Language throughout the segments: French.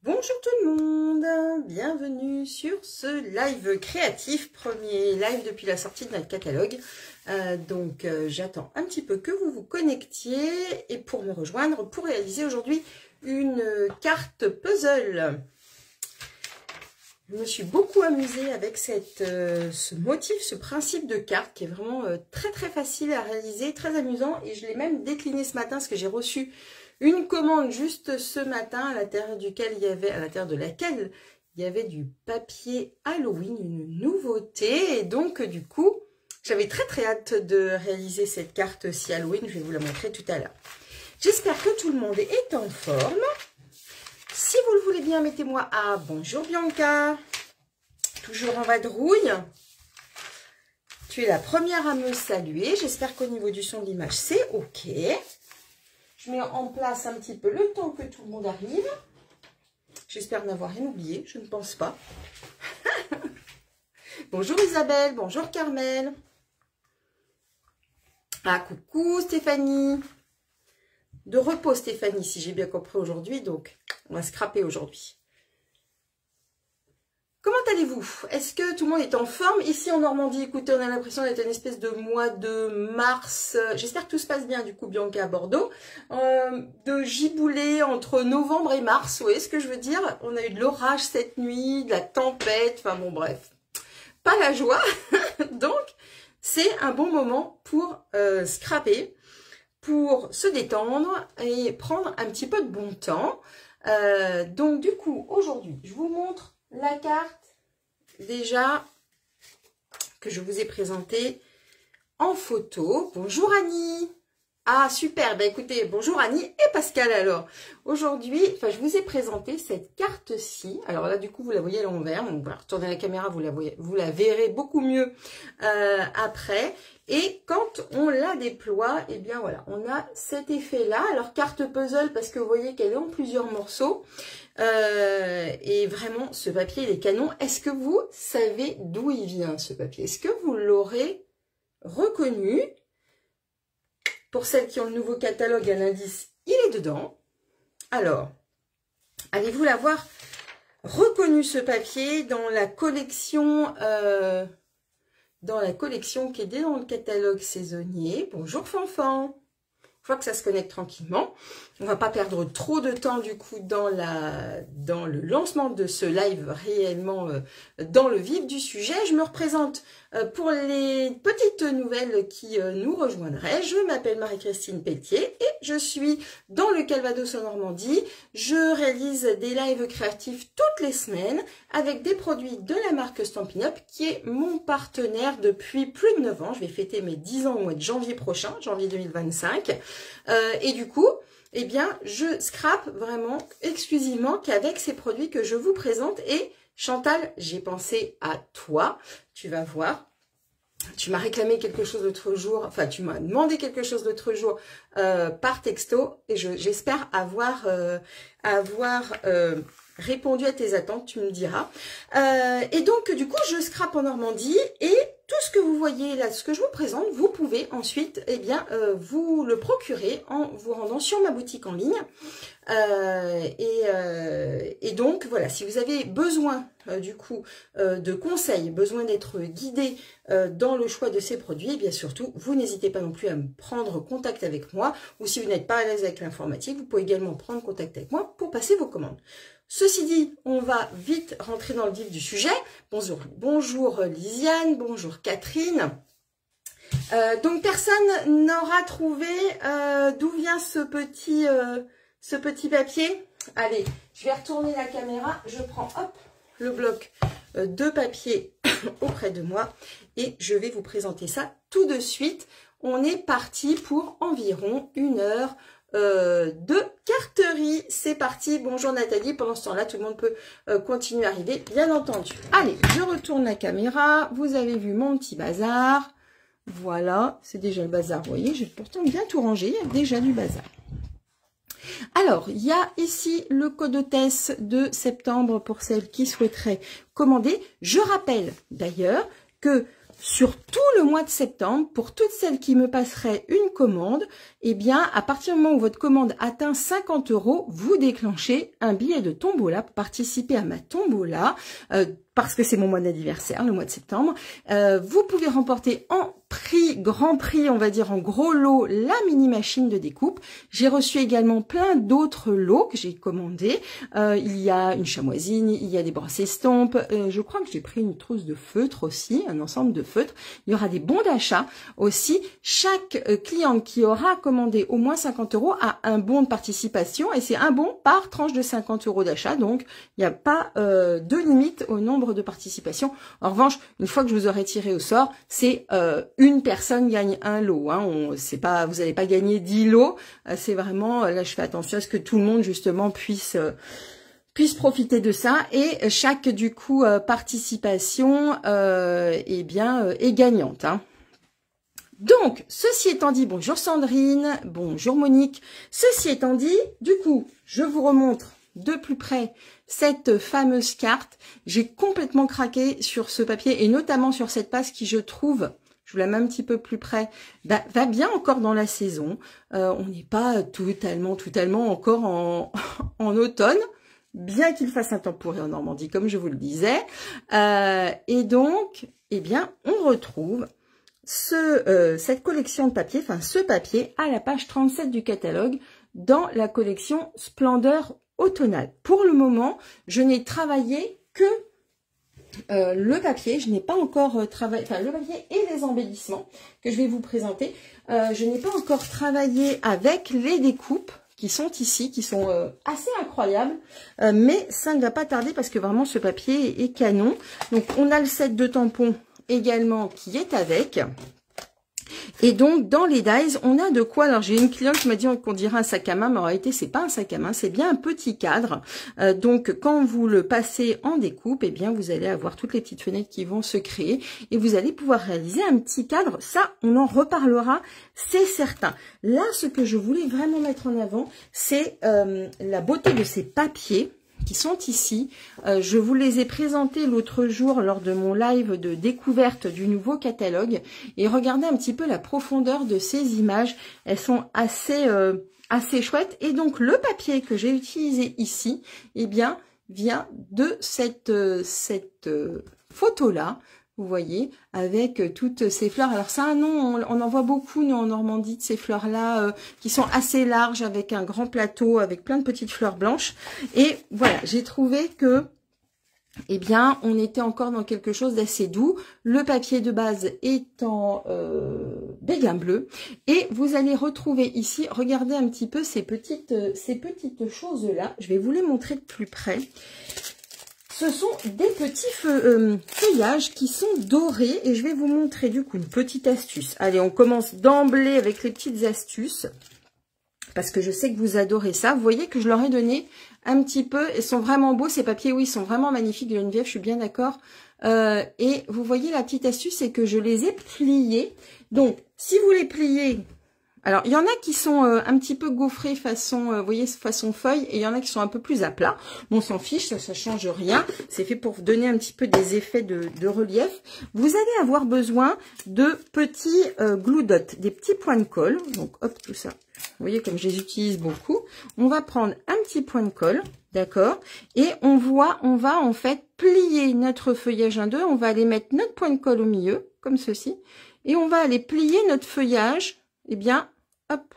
Bonjour tout le monde, bienvenue sur ce live créatif, premier live depuis la sortie de notre catalogue. J'attends un petit peu que vous vous connectiez et pour me rejoindre, pour réaliser aujourd'hui une carte puzzle. Je me suis beaucoup amusée avec ce motif, ce principe de carte qui est vraiment très facile à réaliser, très amusant, et je l'ai même décliné ce matin parce que j'ai reçu une commande juste ce matin à l'intérieur de laquelle il y avait du papier Halloween, une nouveauté. Et donc du coup, j'avais très hâte de réaliser cette carte-ci Halloween. Je vais vous la montrer tout à l'heure. J'espère que tout le monde est en forme. Si vous le voulez bien, mettez-moi à bonjour Bianca. Toujours en vadrouille. Tu es la première à me saluer. J'espère qu'au niveau du son de l'image, c'est OK. Je mets en place un petit peu le temps que tout le monde arrive. J'espère n'avoir rien oublié, je ne pense pas. Bonjour Isabelle, bonjour Carmel. Ah, coucou Stéphanie. De repos Stéphanie, si j'ai bien compris aujourd'hui, donc on va scraper aujourd'hui. Comment allez-vous? Est-ce que tout le monde est en forme? Ici en Normandie, écoutez, on a l'impression d'être une espèce de mois de mars. J'espère que tout se passe bien, du coup, Bianca à Bordeaux. De giboulée entre novembre et mars, vous voyez ce que je veux dire? On a eu de l'orage cette nuit, de la tempête, enfin bon, bref. Pas la joie. Donc, c'est un bon moment pour scraper, pour se détendre et prendre un petit peu de bon temps. Donc, du coup, aujourd'hui, je vous montre la carte déjà que je vous ai présentée en photo. Bonjour Annie. Ah super, ben écoutez, bonjour Annie et Pascal alors. Aujourd'hui, je vous ai présenté cette carte-ci. Alors là du coup vous la voyez à l'envers, on va retourner la caméra, vous la verrez beaucoup mieux après. Et quand on la déploie, et bien voilà, on a cet effet-là. Alors carte puzzle parce que vous voyez qu'elle est en plusieurs morceaux. Et vraiment, ce papier, il est canon. Est-ce que vous savez d'où il vient, ce papier? Est-ce que vous l'aurez reconnu? Pour celles qui ont le nouveau catalogue, un indice, il est dedans. Alors, allez-vous l'avoir reconnu, ce papier, dans la collection qui est dans le catalogue saisonnier? Bonjour Fanfan. Je vois que ça se connecte tranquillement. On va pas perdre trop de temps du coup dans le lancement de ce live réellement dans le vif du sujet. Je me représente pour les petites nouvelles qui nous rejoindraient. Je m'appelle Marie-Christine Pelletier et je suis dans le Calvados en Normandie. Je réalise des lives créatifs toutes les semaines avec des produits de la marque Stampin' Up qui est mon partenaire depuis plus de 9 ans. Je vais fêter mes 10 ans au mois de janvier prochain, janvier 2025. Et du coup, eh bien, je scrape vraiment exclusivement qu'avec ces produits que je vous présente. Et Chantal, j'ai pensé à toi. Tu vas voir. Tu m'as réclamé quelque chose l'autre jour, enfin tu m'as demandé quelque chose l'autre jour par texto et j'espère avoir répondu à tes attentes, tu me diras. Et donc du coup je scrape en Normandie et tout ce que vous voyez là, ce que je vous présente, vous pouvez ensuite vous le procurer en vous rendant sur ma boutique en ligne. Et donc voilà, si vous avez besoin du coup de conseils, besoin d'être guidé dans le choix de ces produits, et bien surtout vous n'hésitez pas non plus à me prendre contact avec moi, ou si vous n'êtes pas à l'aise avec l'informatique, vous pouvez également prendre contact avec moi pour passer vos commandes. Ceci dit, on va vite rentrer dans le vif du sujet. Bonjour Lisiane, bonjour Catherine. Donc personne n'aura trouvé d'où vient ce petit papier. Allez, je vais retourner la caméra. Je prends hop le bloc de papier auprès de moi et je vais vous présenter ça tout de suite. On est parti pour environ 1 heure de carterie. C'est parti. Bonjour Nathalie. Pendant ce temps-là, tout le monde peut continuer à arriver, bien entendu. Allez, je retourne la caméra. Vous avez vu mon petit bazar. Voilà, c'est déjà le bazar. Vous voyez, j'ai pourtant bien tout rangé. Il y a déjà du bazar. Alors, il y a ici le code hôtesse de septembre pour celles qui souhaiteraient commander. Je rappelle d'ailleurs que sur tout le mois de septembre, pour toutes celles qui me passeraient une commande, eh bien, à partir du moment où votre commande atteint 50 €, vous déclenchez un billet de tombola pour participer à ma tombola, parce que c'est mon mois d'anniversaire, le mois de septembre. Vous pouvez remporter en prix, grand prix, on va dire en gros lot, la mini machine de découpe. J'ai reçu également plein d'autres lots que j'ai commandés. Il y a une chamoisine, il y a des brosses estampes. Je crois que j'ai pris une trousse de feutre aussi, un ensemble de feutres. Il y aura des bons d'achat aussi. Chaque cliente qui aura commandé au moins 50 € a un bon de participation et c'est un bon par tranche de 50 € d'achat. Donc, il n'y a pas de limite au nombre de participations. En revanche, une fois que je vous aurai tiré au sort, c'est une personne gagne un lot. Hein. C'est pas, vous n'allez pas gagner 10 lots. C'est vraiment, là je fais attention à ce que tout le monde justement puisse profiter de ça. Et chaque du coup participation eh bien, est gagnante. Hein. Donc, ceci étant dit, bonjour Sandrine, bonjour Monique. Ceci étant dit, du coup, je vous remontre de plus près cette fameuse carte. J'ai complètement craqué sur ce papier et notamment sur cette page qui, je trouve, je vous la mets un petit peu plus près, bah, va bien encore dans la saison. On n'est pas totalement encore en automne, bien qu'il fasse un temps pourri en Normandie, comme je vous le disais. Et donc, eh bien, on retrouve cette collection de papier, enfin ce papier, à la page 37 du catalogue, dans la collection Splendeur automnale. Pour le moment, je n'ai travaillé que le papier, je n'ai pas encore travaillé, enfin le papier et les embellissements que je vais vous présenter. Je n'ai pas encore travaillé avec les découpes qui sont ici, qui sont assez incroyables, mais ça ne va pas tarder parce que vraiment ce papier est canon. Donc on a le set de tampons également qui est avec. Et donc, dans les dies, on a de quoi. Alors, j'ai une cliente qui m'a dit qu'on dirait un sac à main, mais en réalité, c'est pas un sac à main, c'est bien un petit cadre. Donc, quand vous le passez en découpe, eh bien, vous allez avoir toutes les petites fenêtres qui vont se créer et vous allez pouvoir réaliser un petit cadre. Ça, on en reparlera, c'est certain. Là, ce que je voulais vraiment mettre en avant, c'est la beauté de ces papiers qui sont ici. Je vous les ai présentés l'autre jour lors de mon live de découverte du nouveau catalogue. Et regardez un petit peu la profondeur de ces images. Elles sont assez chouettes. Et donc, le papier que j'ai utilisé ici, eh bien, vient de cette photo-là. Vous voyez, avec toutes ces fleurs. Alors ça, non, on en voit beaucoup, nous, en Normandie, de ces fleurs-là, qui sont assez larges, avec un grand plateau, avec plein de petites fleurs blanches. Et voilà, j'ai trouvé que, eh bien, on était encore dans quelque chose d'assez doux. Le papier de base est en béguin bleu. Et vous allez retrouver ici, regardez un petit peu ces petites choses-là. Je vais vous les montrer de plus près. Ce sont des petits feuillages qui sont dorés et je vais vous montrer du coup une petite astuce. Allez, on commence d'emblée avec les petites astuces parce que je sais que vous adorez ça. Vous voyez que je leur ai donné un petit peu. Ils sont vraiment beaux ces papiers. Oui, ils sont vraiment magnifiques, Geneviève, je suis bien d'accord. Et vous voyez la petite astuce, c'est que je les ai pliés. Donc, si vous les pliez... Alors, il y en a qui sont un petit peu gaufrés façon, vous voyez, façon feuille, et il y en a qui sont un peu plus à plat. Bon, on s'en fiche, ça change rien. C'est fait pour vous donner un petit peu des effets de relief. Vous allez avoir besoin de petits glue dots, des petits points de colle. Donc, hop, tout ça. Vous voyez, comme je les utilise beaucoup. On va prendre un petit point de colle, d'accord? Et on va en fait plier notre feuillage en deux. On va aller mettre notre point de colle au milieu, comme ceci. Et on va aller plier notre feuillage, eh bien, hop,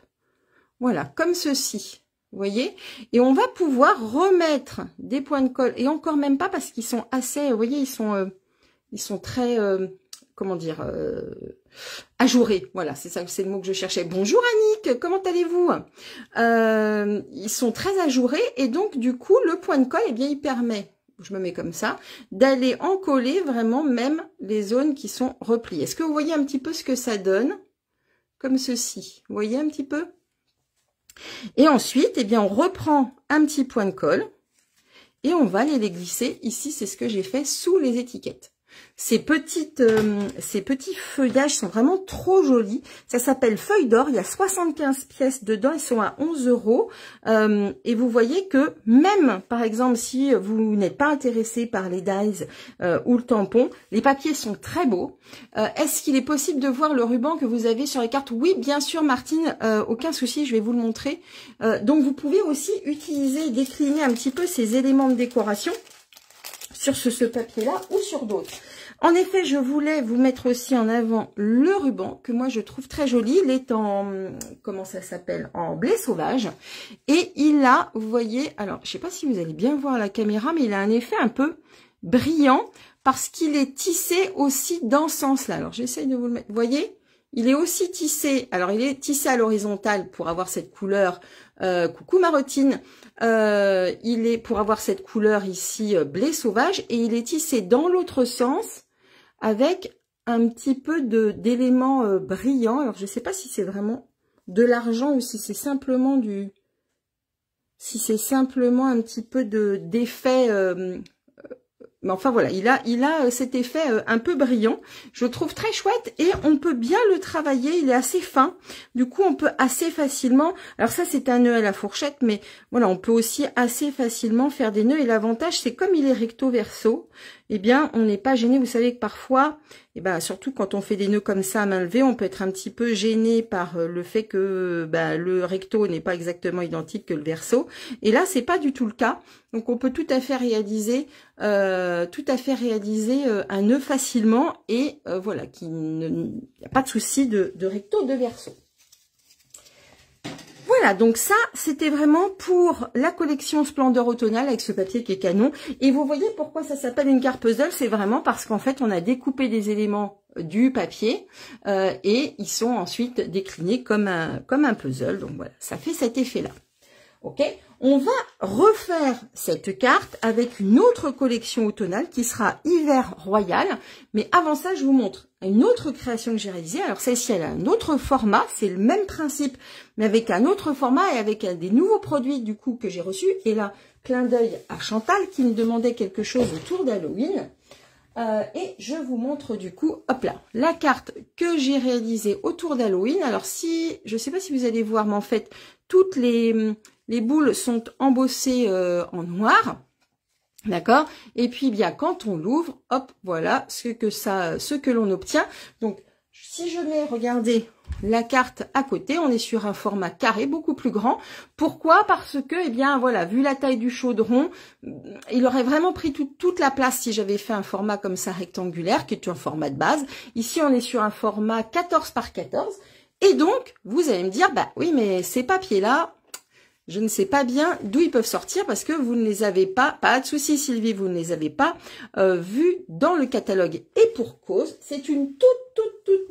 voilà, comme ceci, vous voyez. Et on va pouvoir remettre des points de colle, et encore même pas parce qu'ils sont assez, vous voyez, ils sont très, comment dire, ajourés. Voilà, c'est ça, c'est le mot que je cherchais. Bonjour Annick, comment allez-vous? Ils sont très ajourés, et donc du coup, le point de colle, eh bien, il permet, je me mets comme ça, d'aller encoller vraiment même les zones qui sont repliées. Est-ce que vous voyez un petit peu ce que ça donne? Comme ceci, vous voyez un petit peu? Et ensuite, eh bien, on reprend un petit point de colle et on va aller les glisser. Ici, c'est ce que j'ai fait sous les étiquettes. Ces petits feuillages sont vraiment trop jolis. Ça s'appelle Feuille d'or. Il y a 75 pièces dedans. Ils sont à 11 €. Et vous voyez que même, par exemple, si vous n'êtes pas intéressé par les dies ou le tampon, les papiers sont très beaux. Est-ce qu'il est possible de voir le ruban que vous avez sur les cartes? Oui, bien sûr, Martine. Aucun souci, je vais vous le montrer. Donc, vous pouvez aussi utiliser, décliner un petit peu ces éléments de décoration sur ce papier-là ou sur d'autres. En effet, je voulais vous mettre aussi en avant le ruban, que moi je trouve très joli. Il est en, comment ça s'appelle, en blé sauvage. Et il a, vous voyez, alors je sais pas si vous allez bien voir la caméra, mais il a un effet un peu brillant parce qu'il est tissé aussi dans ce sens-là. Alors j'essaye de vous le mettre, vous voyez, il est aussi tissé, alors il est tissé à l'horizontale pour avoir cette couleur, coucou Marotine, il est pour avoir cette couleur ici blé sauvage, et il est tissé dans l'autre sens avec un petit peu d'éléments brillants. Alors je ne sais pas si c'est vraiment de l'argent ou si c'est simplement un petit peu d'effet. Mais enfin voilà, il a cet effet un peu brillant. Je le trouve très chouette et on peut bien le travailler. Il est assez fin. Du coup, on peut assez facilement... Alors ça, c'est un nœud à la fourchette, mais voilà, on peut aussi assez facilement faire des nœuds. Et l'avantage, c'est comme il est recto verso, eh bien, on n'est pas gêné. Vous savez que parfois, eh ben, surtout quand on fait des nœuds comme ça à main levée, on peut être un petit peu gêné par le fait que le recto n'est pas exactement identique que le verso. Et là, c'est pas du tout le cas. Donc, on peut tout à fait réaliser, un nœud facilement et voilà, il n'y a pas de souci de recto, de verso. Voilà, donc ça, c'était vraiment pour la collection Splendeur automnale avec ce papier qui est canon. Et vous voyez pourquoi ça s'appelle une carte puzzle, c'est vraiment parce qu'en fait, on a découpé des éléments du papier et ils sont ensuite déclinés comme un puzzle. Donc voilà, ça fait cet effet-là. Ok, on va refaire cette carte avec une autre collection automnale qui sera Hiver Royal. Mais avant ça, je vous montre une autre création que j'ai réalisée. Alors celle-ci, elle a un autre format, c'est le même principe, mais avec un autre format et avec des nouveaux produits du coup que j'ai reçus. Et là, clin d'œil à Chantal qui me demandait quelque chose autour d'Halloween. Et je vous montre du coup, hop là, la carte que j'ai réalisée autour d'Halloween. Alors si, je sais pas si vous allez voir, mais en fait, toutes les boules sont embossées en noir. D'accord? Et puis bien quand on l'ouvre, hop, voilà ce que l'on obtient. Donc si je mets, regardez, la carte à côté, on est sur un format carré beaucoup plus grand. Pourquoi? Parce que, eh bien, voilà, vu la taille du chaudron, il aurait vraiment pris toute la place si j'avais fait un format comme ça rectangulaire, qui est un format de base. Ici, on est sur un format 14 par 14. Et donc, vous allez me dire, bah oui, mais ces papiers-là, je ne sais pas bien d'où ils peuvent sortir parce que vous ne les avez pas de souci Sylvie, vous ne les avez pas vus dans le catalogue. Et pour cause, c'est une toute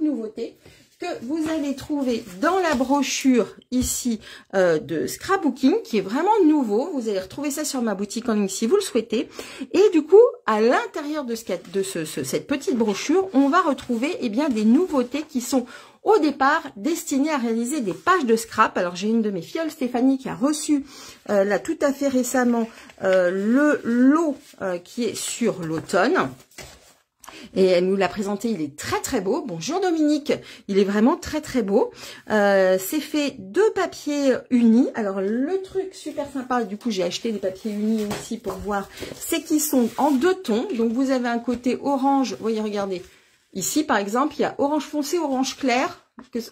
nouveauté que vous allez trouver dans la brochure ici de scrapbooking, qui est vraiment nouveau. Vous allez retrouver ça sur ma boutique en ligne si vous le souhaitez. Et du coup, à l'intérieur de cette petite brochure, on va retrouver eh bien des nouveautés qui sont au départ destinées à réaliser des pages de scrap. Alors j'ai une de mes filles, Stéphanie, qui a reçu là tout à fait récemment le lot qui est sur l'automne. Et elle nous l'a présenté, il est très beau. Bonjour Dominique, il est vraiment très beau. C'est fait de papier uni. Alors le truc super sympa, du coup j'ai acheté des papiers unis aussi pour voir, c'est qu'ils sont en 2 tons. Donc vous avez un côté orange, vous voyez, regardez. Ici par exemple, il y a orange foncé, orange clair,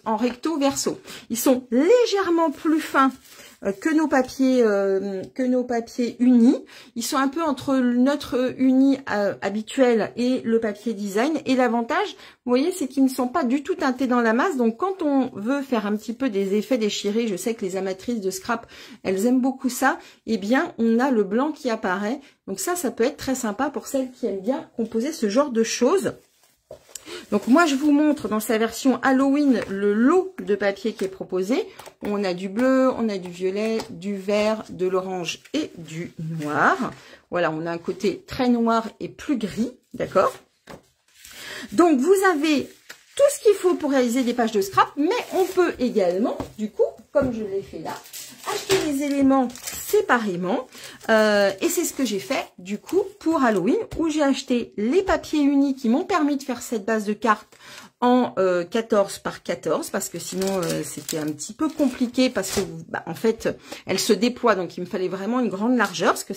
en recto verso. Ils sont légèrement plus fins que nos papiers unis. Ils sont un peu entre notre uni habituel et le papier design. Et l'avantage, vous voyez, c'est qu'ils ne sont pas du tout teintés dans la masse. Donc quand on veut faire un petit peu des effets déchirés, je sais que les amatrices de scrap, elles aiment beaucoup ça, eh bien on a le blanc qui apparaît. Donc ça peut être très sympa pour celles qui aiment bien composer ce genre de choses. Donc moi je vous montre dans sa version Halloween le lot de papier qui est proposé. On a du bleu, on a du violet, du vert, de l'orange et du noir. Voilà, on a un côté très noir et plus gris, d'accord? Donc vous avez tout ce qu'il faut pour réaliser des pages de scrap, mais on peut également, du coup, comme je l'ai fait là, acheter des éléments séparément. Et c'est ce que j'ai fait du coup pour Halloween, où j'ai acheté les papiers unis qui m'ont permis de faire cette base de cartes en 14 par 14, parce que sinon c'était un petit peu compliqué, parce que en fait elle se déploie, donc il me fallait vraiment une grande largeur, parce que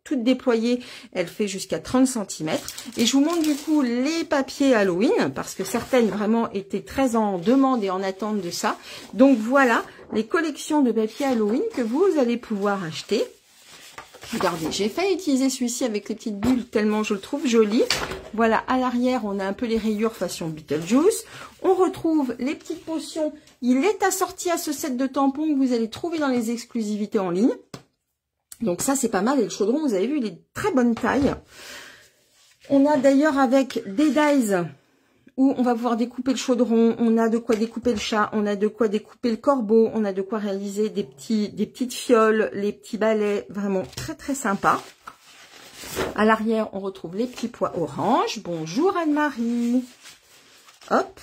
toute déployée elle fait jusqu'à 30 cm. Et je vous montre du coup les papiers Halloween, parce que certaines vraiment étaient très en demande et en attente de ça. Donc voilà les collections de papiers Halloween que vous allez pouvoir acheter. Regardez, j'ai fait utiliser celui-ci avec les petites bulles tellement je le trouve joli. Voilà, à l'arrière, on a un peu les rayures façon Beetlejuice. On retrouve les petites potions. Il est assorti à ce set de tampons que vous allez trouver dans les exclusivités en ligne. Donc ça, c'est pas mal. Et le chaudron, vous avez vu, il est de très bonne taille. On a d'ailleurs avec des dies où on va pouvoir découper le chaudron, on a de quoi découper le chat, on a de quoi découper le corbeau, on a de quoi réaliser des petites fioles, les petits balais, vraiment très très sympa. À l'arrière, on retrouve les petits pois orange. Bonjour Anne-Marie. Hop.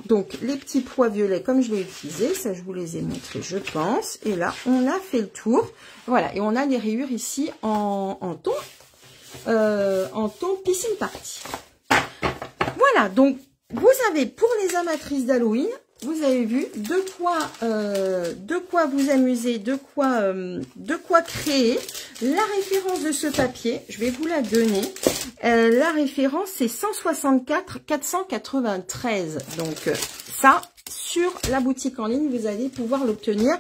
Donc les petits pois violets comme je l'ai utilisé, ça je vous les ai montrés je pense. Et là, on a fait le tour. Voilà, et on a les rayures ici en ton piscine party. Voilà, donc vous avez pour les amatrices d'Halloween, vous avez vu de quoi vous amuser, de quoi créer. La référence de ce papier, je vais vous la donner. La référence c'est 164 493. Donc ça, sur la boutique en ligne, vous allez pouvoir l'obtenir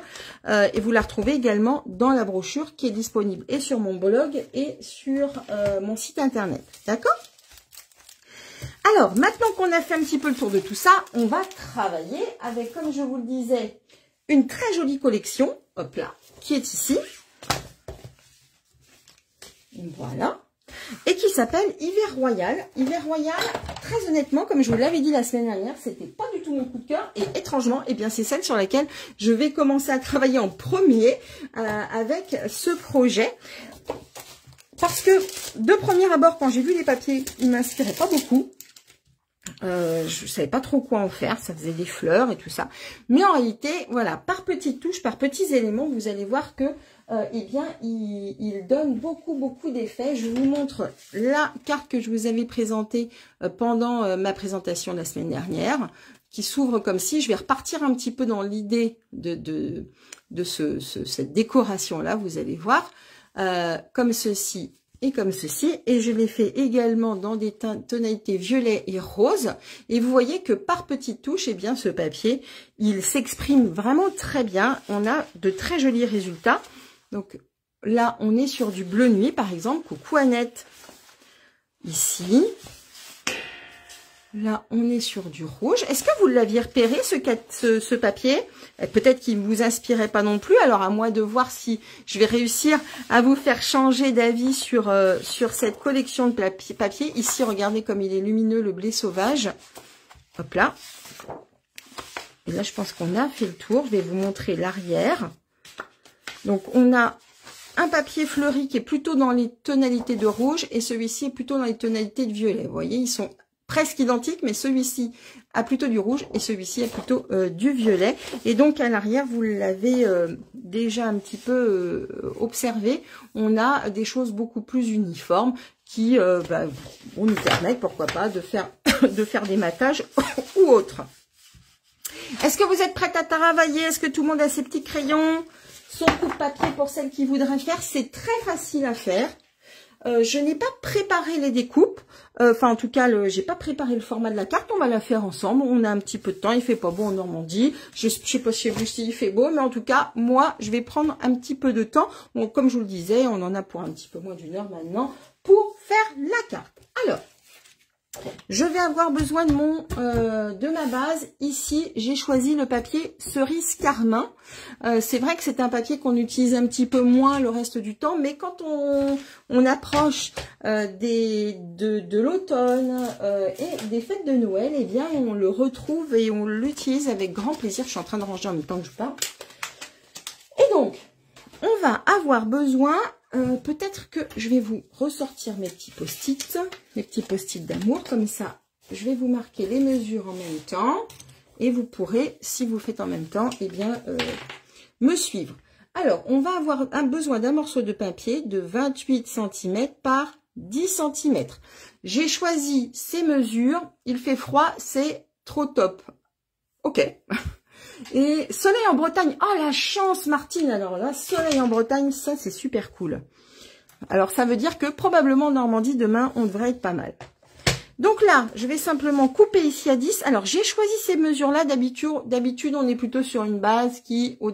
et vous la retrouvez également dans la brochure qui est disponible et sur mon blog et sur mon site internet. D'accord ? Alors, maintenant qu'on a fait un petit peu le tour de tout ça, on va travailler avec, comme je vous le disais, une très jolie collection, hop là, qui est ici. Voilà. Et qui s'appelle Hiver Royal. Hiver Royal, très honnêtement, comme je vous l'avais dit la semaine dernière, c'était pas du tout mon coup de cœur. Et étrangement, eh bien, c'est celle sur laquelle je vais commencer à travailler en premier avec ce projet. Parce que, de premier abord, quand j'ai vu les papiers, ils ne m'inspiraient pas beaucoup. Je savais pas trop quoi en faire, ça faisait des fleurs et tout ça. Mais en réalité, voilà, par petites touches, par petits éléments, vous allez voir que, eh bien, il donne beaucoup d'effets. Je vous montre la carte que je vous avais présentée pendant ma présentation de la semaine dernière, qui s'ouvre comme si. Je vais repartir un petit peu dans l'idée de cette décoration-là, vous allez voir, comme ceci. Et comme ceci, et je l'ai fait également dans des tonalités violet et rose. Et vous voyez que par petites touches, eh bien, ce papier, il s'exprime vraiment très bien. On a de très jolis résultats. Donc là, on est sur du bleu nuit, par exemple. Coucou Annette. Ici. Là, on est sur du rouge. Est-ce que vous l'aviez repéré, ce papier? Peut-être qu'il ne vous inspirait pas non plus. Alors, à moi de voir si je vais réussir à vous faire changer d'avis sur cette collection de papier. Ici, regardez comme il est lumineux, le blé sauvage. Hop là. Et là, je pense qu'on a fait le tour. Je vais vous montrer l'arrière. Donc, on a un papier fleuri qui est plutôt dans les tonalités de rouge et celui-ci est plutôt dans les tonalités de violet. Vous voyez, ils sont presque identiques, mais celui-ci a plutôt du rouge et celui-ci a plutôt du violet. Et donc à l'arrière, vous l'avez déjà un petit peu observé, on a des choses beaucoup plus uniformes qui vont nous permettre, pourquoi pas, de faire des matages ou autre. Est-ce que vous êtes prête à travailler? Est-ce que tout le monde a ses petits crayons, son coupe-papier pour celles qui voudraient faire? C'est très facile à faire. Je n'ai pas préparé les découpes, enfin en tout cas, j'ai pas préparé le format de la carte, on va la faire ensemble, on a un petit peu de temps, il fait pas beau en Normandie, je sais pas chez vous s'il fait beau, mais en tout cas, moi, je vais prendre un petit peu de temps, bon, comme je vous le disais, on en a pour un petit peu moins d'1 heure maintenant, pour faire la carte. Alors, je vais avoir besoin de ma base. Ici, j'ai choisi le papier cerise carmin. C'est vrai que c'est un papier qu'on utilise un petit peu moins le reste du temps, mais quand on approche de l'automne et des fêtes de Noël, eh bien, on le retrouve et on l'utilise avec grand plaisir. Je suis en train de ranger en même temps que je parle. Et donc, on va avoir besoin... peut-être que je vais vous ressortir mes petits post-it d'amour, comme ça, je vais vous marquer les mesures en même temps, et vous pourrez, si vous faites en même temps, eh bien, me suivre. Alors, on va avoir besoin d'un morceau de papier de 28 cm par 10 cm. J'ai choisi ces mesures. Il fait froid, c'est trop top. Ok. Et soleil en Bretagne. Oh, la chance, Martine. Alors là, soleil en Bretagne, ça, c'est super cool. Alors, ça veut dire que probablement en Normandie, demain, on devrait être pas mal. Donc là, je vais simplement couper ici à 10. Alors, j'ai choisi ces mesures-là. D'habitude, on est plutôt sur une base qui, au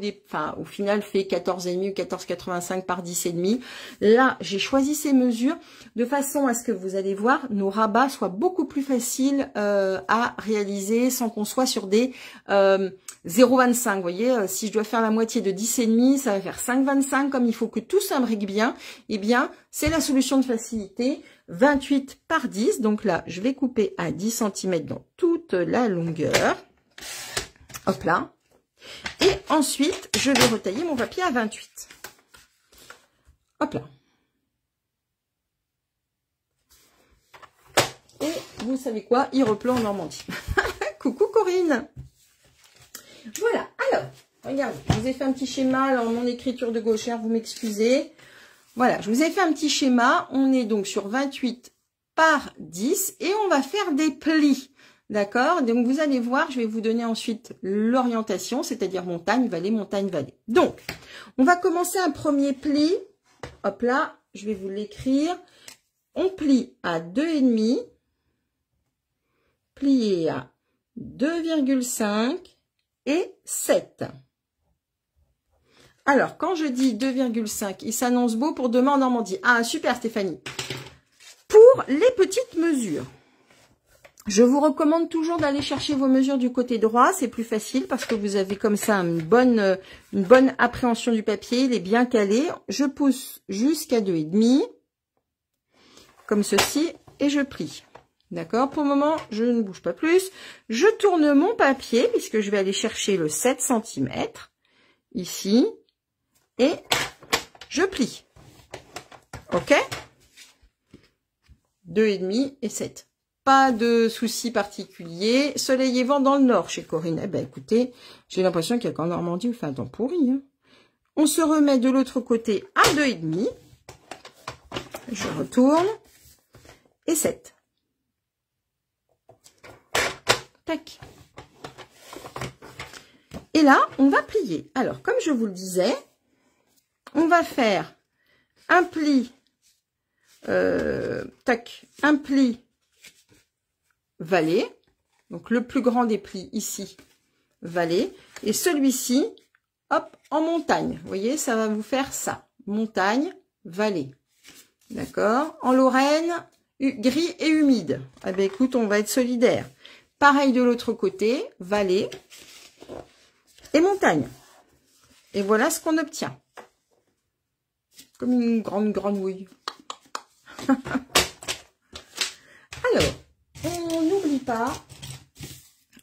final, fait 14,5 ou 14,85 par 10,5. Là, j'ai choisi ces mesures de façon à ce que vous allez voir, nos rabats soient beaucoup plus faciles à réaliser sans qu'on soit sur des 0,25. Vous voyez, si je dois faire la moitié de 10,5, ça va faire 5,25. Comme il faut que tout s'imbrique bien, eh bien, c'est la solution de facilité. 28 par 10, donc là, je vais couper à 10 cm dans toute la longueur. Hop là. Et ensuite, je vais retailler mon papier à 28. Hop là. Et vous savez quoi? Il repleut en Normandie. Coucou Corinne. Voilà, alors, regardez, je vous ai fait un petit schéma. Alors, mon écriture de gauchère, vous m'excusez. Voilà, je vous ai fait un petit schéma. On est donc sur 28 par 10 et on va faire des plis. D'accord? Donc, vous allez voir, je vais vous donner ensuite l'orientation, c'est-à-dire montagne, vallée, montagne, vallée. Donc, on va commencer un premier pli. Hop là, je vais vous l'écrire. On plie à 2,5, plié à 2,5 et 7. Alors, quand je dis 2,5, il s'annonce beau pour demain en Normandie. Ah, super Stéphanie. Pour les petites mesures, je vous recommande toujours d'aller chercher vos mesures du côté droit. C'est plus facile parce que vous avez comme ça une bonne appréhension du papier. Il est bien calé. Je pousse jusqu'à 2,5, comme ceci, et je plie. D'accord? Pour le moment, je ne bouge pas plus. Je tourne mon papier puisque je vais aller chercher le 7 cm ici. Et je plie. Ok? 2,5 et 7. Pas de souci particulier. Soleil et vent dans le nord chez Corinne. Eh ben, écoutez, j'ai l'impression qu'il n'y a qu'en Normandie où fait un temps pourri. Hein. On se remet de l'autre côté à 2,5. Je retourne. Et 7. Tac. Et là, on va plier. Alors, comme je vous le disais, on va faire un pli, un pli vallée, donc le plus grand des plis ici, vallée, et celui-ci, hop, en montagne. Vous voyez, ça va vous faire ça, montagne, vallée, d'accord? En Lorraine, gris et humide. Ah ben écoute, on va être solidaire. Pareil de l'autre côté, vallée et montagne. Et voilà ce qu'on obtient. Comme une grande grenouille. Alors, on n'oublie pas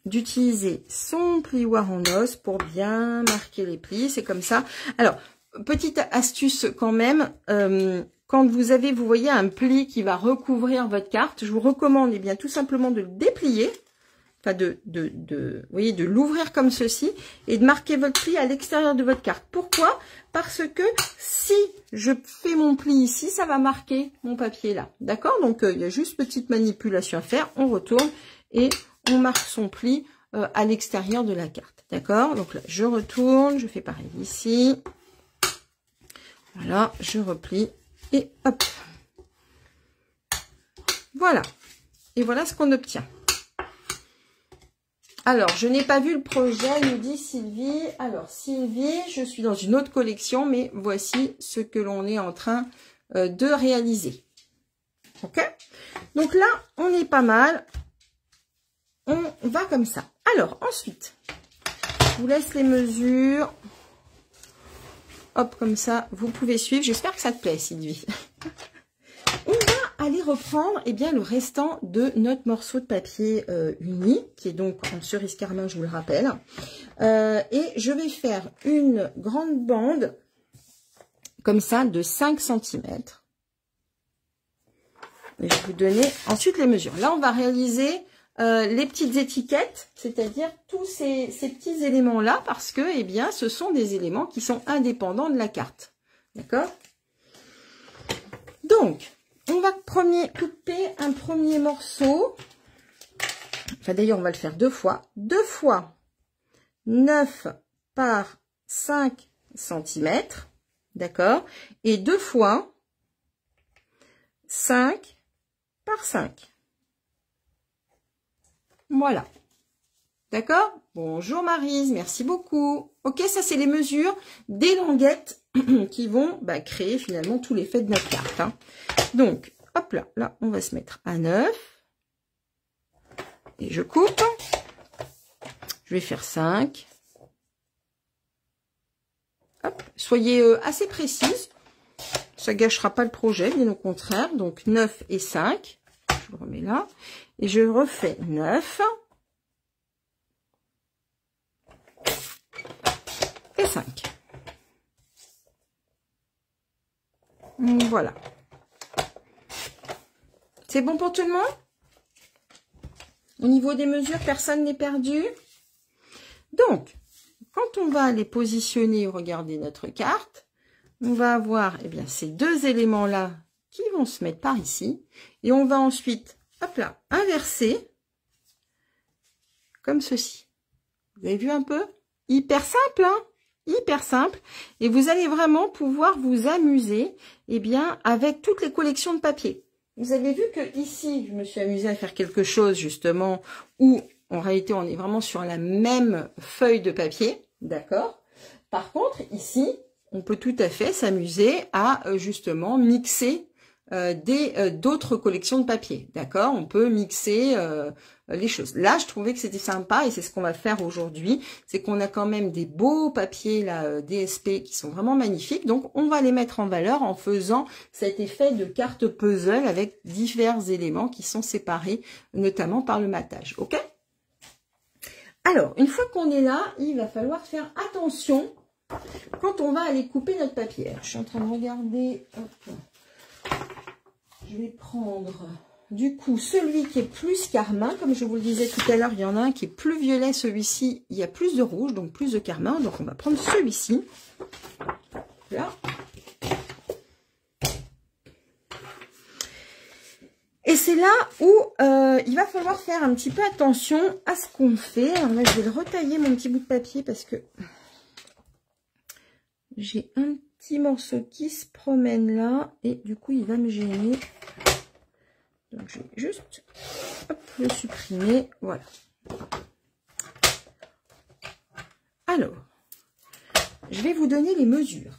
d'utiliser son plioir en os pour bien marquer les plis. C'est comme ça. Alors, petite astuce quand même. Quand vous voyez un pli qui va recouvrir votre carte, je vous recommande eh bien tout simplement de le déplier. Enfin, vous voyez, de l'ouvrir comme ceci et de marquer votre pli à l'extérieur de votre carte. Pourquoi? Parce que si je fais mon pli ici, ça va marquer mon papier là. D'accord? Donc, il y a juste petite manipulation à faire. On retourne et on marque son pli à l'extérieur de la carte. D'accord? Donc là, je retourne, je fais pareil ici. Voilà, je replie et hop. Voilà. Et voilà ce qu'on obtient. Alors, je n'ai pas vu le projet, nous dit Sylvie. Alors, Sylvie, je suis dans une autre collection, mais voici ce que l'on est en train de réaliser. Ok? Donc là, on est pas mal. On va comme ça. Alors, ensuite, je vous laisse les mesures. Hop, comme ça, vous pouvez suivre. J'espère que ça te plaît, Sylvie. On va aller reprendre eh bien, le restant de notre morceau de papier uni, qui est donc en cerise carmin, je vous le rappelle. Et je vais faire une grande bande, comme ça, de 5 cm. Et je vais vous donner ensuite les mesures. Là, on va réaliser les petites étiquettes, c'est-à-dire tous ces petits éléments-là, parce que, eh bien, ce sont des éléments qui sont indépendants de la carte. D'accord? Donc, on va couper un premier morceau. Enfin, d'ailleurs, on va le faire 2 fois. 2 fois 9 par 5 cm. D'accord? Et 2 fois 5 par 5. Voilà. D'accord? Bonjour Maryse, merci beaucoup. Ok, ça c'est les mesures des languettes qui vont créer finalement tout l'effet de notre carte. Hein. Donc, hop là, là on va se mettre à 9. Et je coupe. Je vais faire 5. Hop. Soyez assez précise. Ça gâchera pas le projet, bien au contraire. Donc 9 et 5. Je le remets là. Et je refais 9. Et 5. Voilà. C'est bon pour tout le monde? Au niveau des mesures, personne n'est perdu. Donc, quand on va aller positionner, regarder notre carte, on va avoir ces 2 éléments-là qui vont se mettre par ici. Et on va ensuite, hop là, inverser, comme ceci. Vous avez vu un peu? Hyper simple, hein? Hyper simple. Et vous allez vraiment pouvoir vous amuser avec toutes les collections de papier. Vous avez vu que ici, je me suis amusée à faire quelque chose justement où en réalité on est vraiment sur la même feuille de papier. D'accord? Par contre, ici, on peut tout à fait s'amuser à justement mixer d'autres collections de papier. D'accord? On peut mixer les choses. Là, je trouvais que c'était sympa et c'est ce qu'on va faire aujourd'hui. C'est qu'on a quand même des beaux papiers là, DSP qui sont vraiment magnifiques. Donc, on va les mettre en valeur en faisant cet effet de carte puzzle avec divers éléments qui sont séparés, notamment par le matage. Ok? Alors, une fois qu'on est là, il va falloir faire attention quand on va aller couper notre papier. Alors, je suis en train de regarder. Hop. Je vais prendre du coup celui qui est plus carmin. Comme je vous le disais tout à l'heure, il y en a un qui est plus violet. Celui-ci, il y a plus de rouge, donc plus de carmin. Donc, on va prendre celui-ci. Là. Et c'est là où il va falloir faire un petit peu attention à ce qu'on fait. Alors là, je vais le retailler, mon petit bout de papier, parce que j'ai un petit morceau qui se promène là. Et du coup, il va me gêner. Donc, je vais juste le supprimer. Voilà. Alors, je vais vous donner les mesures.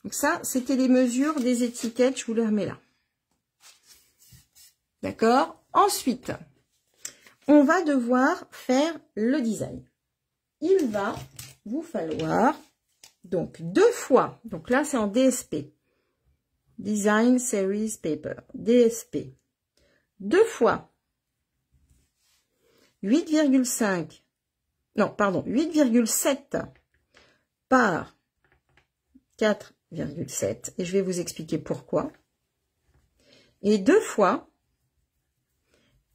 Donc ça, c'était les mesures des étiquettes. Je vous les remets là. D'accord? Ensuite, on va devoir faire le design. Il va vous falloir donc 2 fois, donc là c'est en DSP, Design Series Paper, DSP, 2 fois 8,5, non pardon, 8,7 par 4,7, et je vais vous expliquer pourquoi, et 2 fois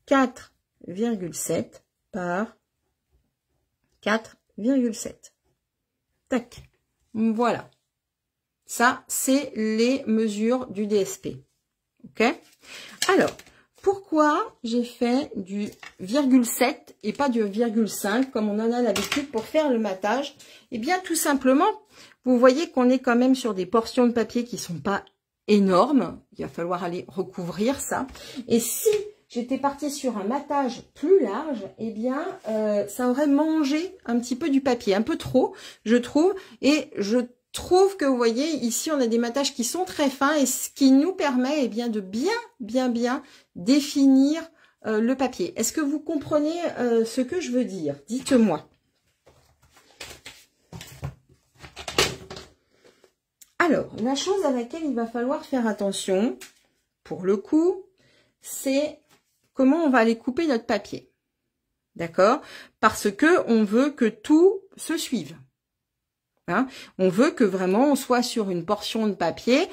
4,7 par 4,7. Tac. Voilà. Ça, c'est les mesures du DSP. OK? Alors, pourquoi j'ai fait du 0,7 et pas du 0,5 comme on en a l'habitude pour faire le matage? Eh bien, tout simplement, vous voyez qu'on est quand même sur des portions de papier qui sont pas énormes. Il va falloir aller recouvrir ça. Et si j'étais partie sur un matage plus large, eh bien, ça aurait mangé un petit peu du papier, un peu trop, je trouve. Et je trouve que, vous voyez, ici, on a des matages qui sont très fins et ce qui nous permet, eh bien, de bien définir le papier. Est-ce que vous comprenez ce que je veux dire? Dites-moi. Alors, la chose à laquelle il va falloir faire attention, pour le coup, c'est comment on va aller couper notre papier. D'accord? Parce que on veut que tout se suive. Hein? On veut que vraiment on soit sur une portion de papier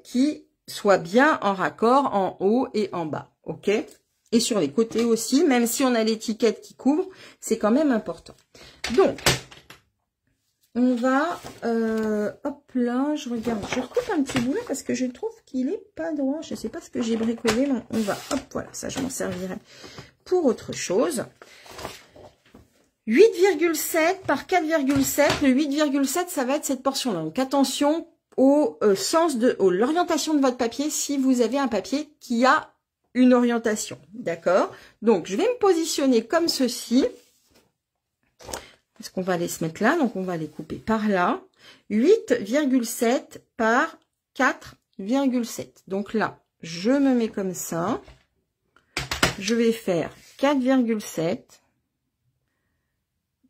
qui soit bien en raccord en haut et en bas. Ok? Et sur les côtés aussi, même si on a l'étiquette qui couvre, c'est quand même important. Donc, on va, hop là, je regarde, je recoupe un petit bout là parce que je trouve qu'il est pas droit. Je sais pas ce que j'ai bricolé, mais on va, hop, voilà, ça je m'en servirai pour autre chose. 8,7 par 4,7. Le 8,7, ça va être cette portion-là. Donc attention au sens de l'orientation de votre papier si vous avez un papier qui a une orientation. D'accord? Donc je vais me positionner comme ceci. Est-ce qu'on va aller se mettre là? Donc on va les couper par là. 8,7 par 4,7. Donc là, je me mets comme ça. Je vais faire 4,7.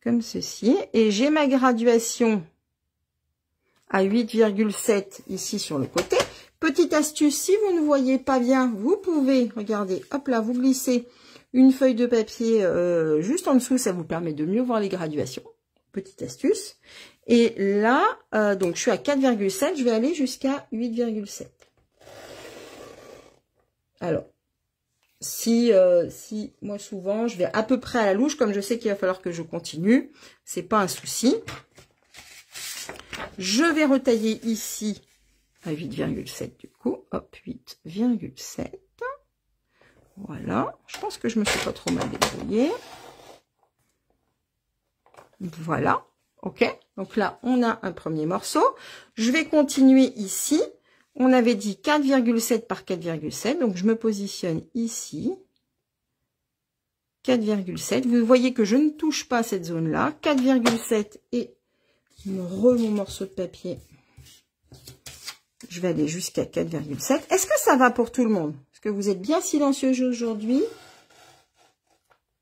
Comme ceci. Et j'ai ma graduation à 8,7 ici sur le côté. Petite astuce, si vous ne voyez pas bien, vous pouvez, regardez, hop là, vous glissez une feuille de papier juste en dessous, ça vous permet de mieux voir les graduations. Petite astuce. Et là, donc je suis à 4,7, je vais aller jusqu'à 8,7. Alors, si moi souvent je vais à peu près à la louche, comme je sais qu'il va falloir que je continue, c'est pas un souci. Je vais retailler ici à 8,7 du coup, hop, 8,7. Voilà, je pense que je me suis pas trop mal débrouillée. Voilà, ok. Donc là, on a un premier morceau. Je vais continuer ici. On avait dit 4,7 par 4,7, donc je me positionne ici. 4,7. Vous voyez que je ne touche pas cette zone-là. 4,7 et mon morceau de papier. Je vais aller jusqu'à 4,7. Est-ce que ça va pour tout le monde? Est-ce que vous êtes bien silencieux aujourd'hui?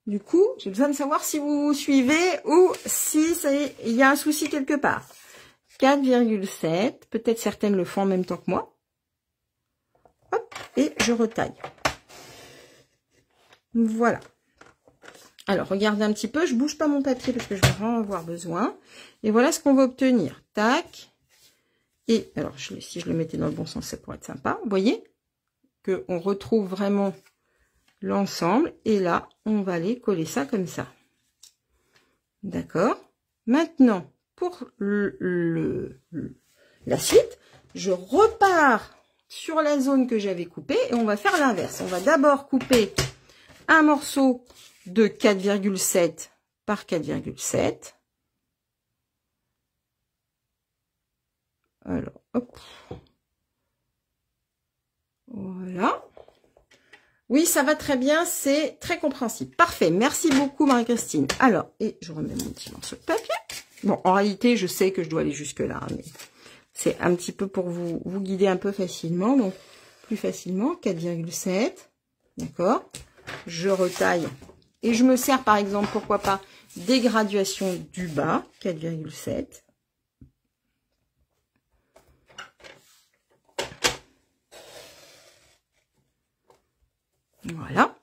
Du coup, j'ai besoin de savoir si vous suivez ou si il y a un souci quelque part. 4,7. Peut-être certaines le font en même temps que moi. Hop, et je retaille. Voilà. Alors, regardez un petit peu. Je bouge pas mon papier parce que je vais vraiment avoir besoin. Et voilà ce qu'on va obtenir. Tac. Et alors, si je le mettais dans le bon sens, ça pourrait être sympa. Vous voyez qu'on retrouve vraiment l'ensemble. Et là, on va aller coller ça comme ça. D'accord. Maintenant, pour la suite, je repars sur la zone que j'avais coupée et on va faire l'inverse. On va d'abord couper un morceau de 4,7 par 4,7. Alors, hop. Voilà. Oui, ça va très bien, c'est très compréhensible. Parfait, merci beaucoup Marie-Christine. Alors, et je remets mon petit morceau de papier. Bon, en réalité, je sais que je dois aller jusque là, mais c'est un petit peu pour vous guider un peu facilement. Donc, plus facilement, 4,7. D'accord. Je retaille. Et je me sers, par exemple, pourquoi pas, des graduations du bas. 4,7. Voilà.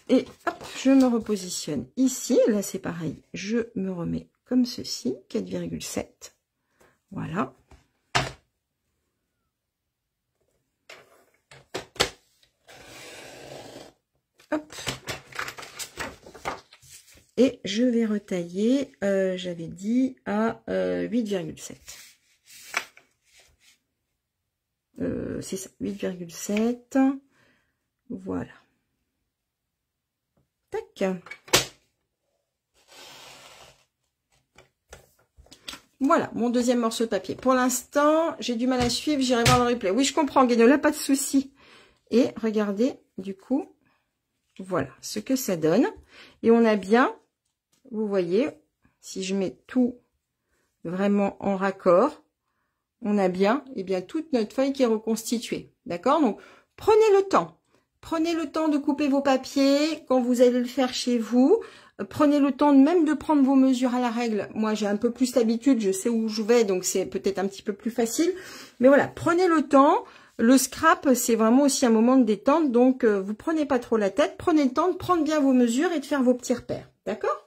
Et hop, je me repositionne ici. Là, c'est pareil. Je me remets comme ceci. 4,7. Voilà. Hop. Et je vais retailler, j'avais dit, à 8,7. C'est ça, 8,7. Voilà. Tac. Voilà, mon deuxième morceau de papier. Pour l'instant, j'ai du mal à suivre, j'irai voir le replay. Oui, je comprends, Guénola, pas de souci. Et regardez, du coup, voilà ce que ça donne. Et on a bien, vous voyez, si je mets tout vraiment en raccord, on a bien, eh bien, toute notre feuille qui est reconstituée. D'accord? Donc, prenez le temps. Prenez le temps de couper vos papiers quand vous allez le faire chez vous. Prenez le temps même de prendre vos mesures à la règle. Moi, j'ai un peu plus d'habitude, je sais où je vais, donc c'est peut-être un petit peu plus facile. Mais voilà, prenez le temps. Le scrap, c'est vraiment aussi un moment de détente, donc vous prenez pas trop la tête. Prenez le temps de prendre bien vos mesures et de faire vos petits repères. D'accord?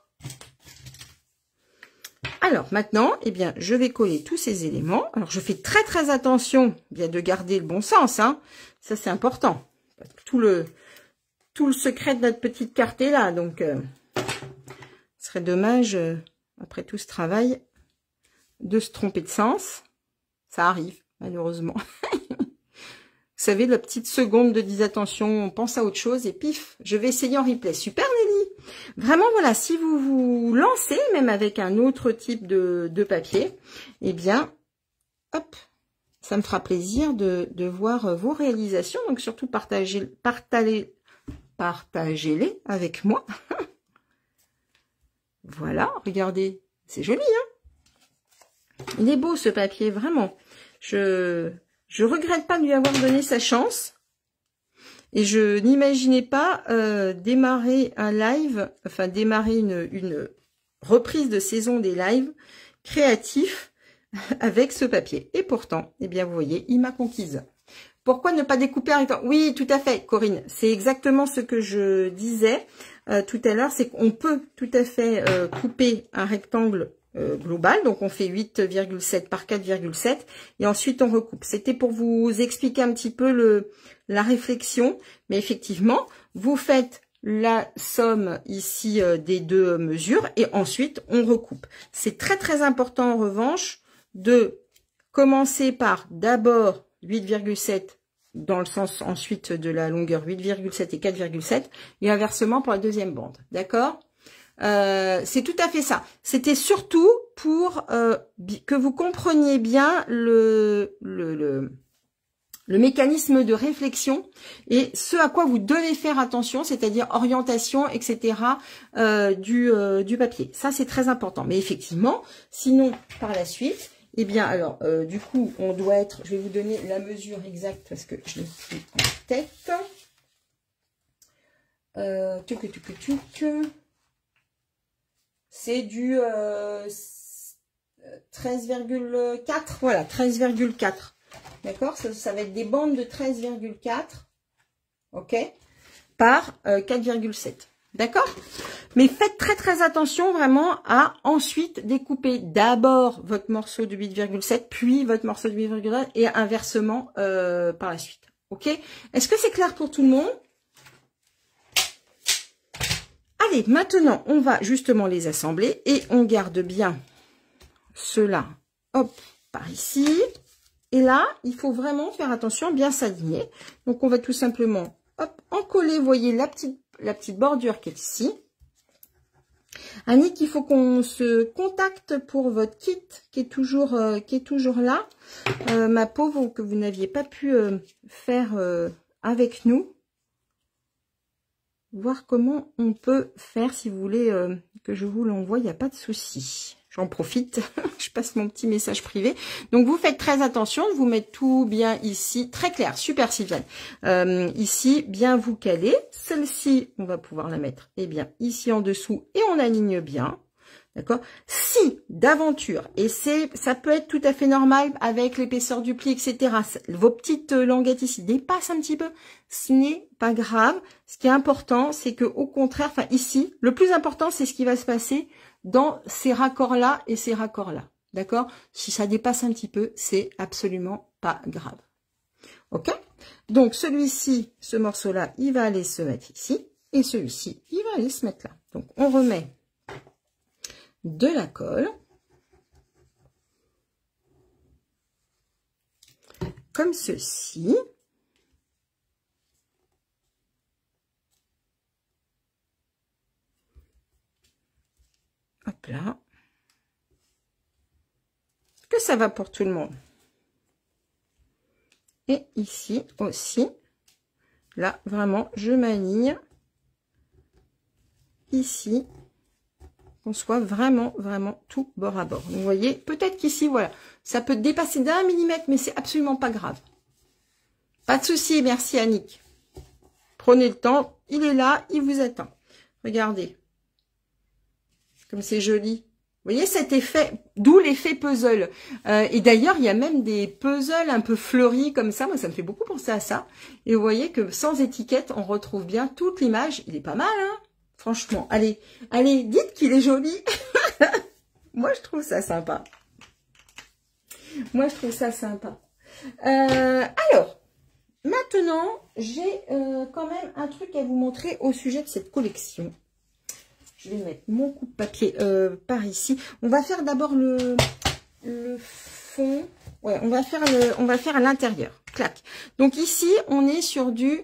Alors maintenant, eh bien, je vais coller tous ces éléments. Alors, je fais très très attention, bien de garder le bon sens, hein. Ça, c'est important. tout le secret de notre petite carte est là. Donc, ce serait dommage, après tout ce travail, de se tromper de sens. Ça arrive, malheureusement. Vous savez, la petite seconde de disattention, on pense à autre chose et pif, je vais essayer en replay. Super Nelly. Vraiment, voilà, si vous vous lancez, même avec un autre type de papier, eh bien, hop, ça me fera plaisir de voir vos réalisations. Donc, surtout, partagez-les avec moi. Voilà, regardez, c'est joli, hein? Il est beau, ce papier, vraiment. Je regrette pas de lui avoir donné sa chance. Et je n'imaginais pas démarrer un live, enfin démarrer une reprise de saison des lives créatifs avec ce papier. Et pourtant, eh bien vous voyez, il m'a conquise. Pourquoi ne pas découper un rectangle? Oui, tout à fait, Corinne. C'est exactement ce que je disais tout à l'heure. C'est qu'on peut tout à fait couper un rectangle global, donc on fait 8,7 par 4,7 et ensuite on recoupe. C'était pour vous expliquer un petit peu la réflexion, mais effectivement, vous faites la somme ici des deux mesures et ensuite on recoupe. C'est très très important en revanche de commencer par d'abord 8,7 dans le sens ensuite de la longueur 8,7 et 4,7 et inversement pour la deuxième bande, d'accord? C'est tout à fait ça. C'était surtout pour que vous compreniez bien le mécanisme de réflexion et ce à quoi vous devez faire attention, c'est-à-dire orientation, etc. Du papier. Ça, c'est très important. Mais effectivement, sinon, par la suite, eh bien, alors, du coup, on doit être... Je vais vous donner la mesure exacte parce que je l'ai plus en tête. C'est du 13,4. Voilà, 13,4. D'accord, ça va être des bandes de 13,4. Ok, par 4,7. D'accord? Mais faites très très attention vraiment à ensuite découper d'abord votre morceau de 8,7, puis votre morceau de 8,7 et inversement par la suite. Ok? Est-ce que c'est clair pour tout le monde? Allez, maintenant, on va justement les assembler et on garde bien ceux-là, hop, par ici. Et là, il faut vraiment faire attention à bien s'aligner. Donc, on va tout simplement, hop, encoller, vous voyez, la petite bordure qui est ici. Annick, il faut qu'on se contacte pour votre kit qui est toujours là. Ma pauvre, que vous n'aviez pas pu faire avec nous. Voir comment on peut faire, si vous voulez que je vous l'envoie, il n'y a pas de souci. J'en profite, je passe mon petit message privé. Donc, vous faites très attention de vous mettre tout bien ici, très clair, super Sylviane. Ici, bien vous caler. Celle-ci, on va pouvoir la mettre, eh bien, ici en dessous et on aligne bien. D'accord? Si, d'aventure, et ça peut être tout à fait normal avec l'épaisseur du pli, etc. Vos petites languettes ici dépassent un petit peu, ce n'est pas grave. Ce qui est important, c'est que au contraire, enfin ici, le plus important, c'est ce qui va se passer dans ces raccords-là et ces raccords-là. D'accord? Si ça dépasse un petit peu, c'est absolument pas grave. Ok? Donc, celui-ci, ce morceau-là, il va aller se mettre ici, et celui-ci, il va aller se mettre là. Donc, on remet de la colle comme ceci. Hop là. Est-ce que ça va pour tout le monde? Et ici aussi. Là, vraiment, je m'aligne ici. Qu'on soit vraiment, vraiment tout bord à bord. Donc, vous voyez, peut-être qu'ici, voilà, ça peut dépasser d'1 millimètre, mais c'est absolument pas grave. Pas de souci, merci Annick. Prenez le temps, il est là, il vous attend. Regardez. Comme c'est joli. Vous voyez cet effet, d'où l'effet puzzle. Et d'ailleurs, il y a même des puzzles un peu fleuris comme ça. Moi, ça me fait beaucoup penser à ça. Et vous voyez que sans étiquette, on retrouve bien toute l'image. Il est pas mal, hein? Franchement, allez, dites qu'il est joli. Moi, je trouve ça sympa. Moi, je trouve ça sympa. Alors, maintenant, maintenant, j'ai quand même un truc à vous montrer au sujet de cette collection. Je vais mettre mon coupe-papier par ici. On va faire d'abord le fond. Ouais, on va faire à l'intérieur. Clac. Donc ici, on est sur du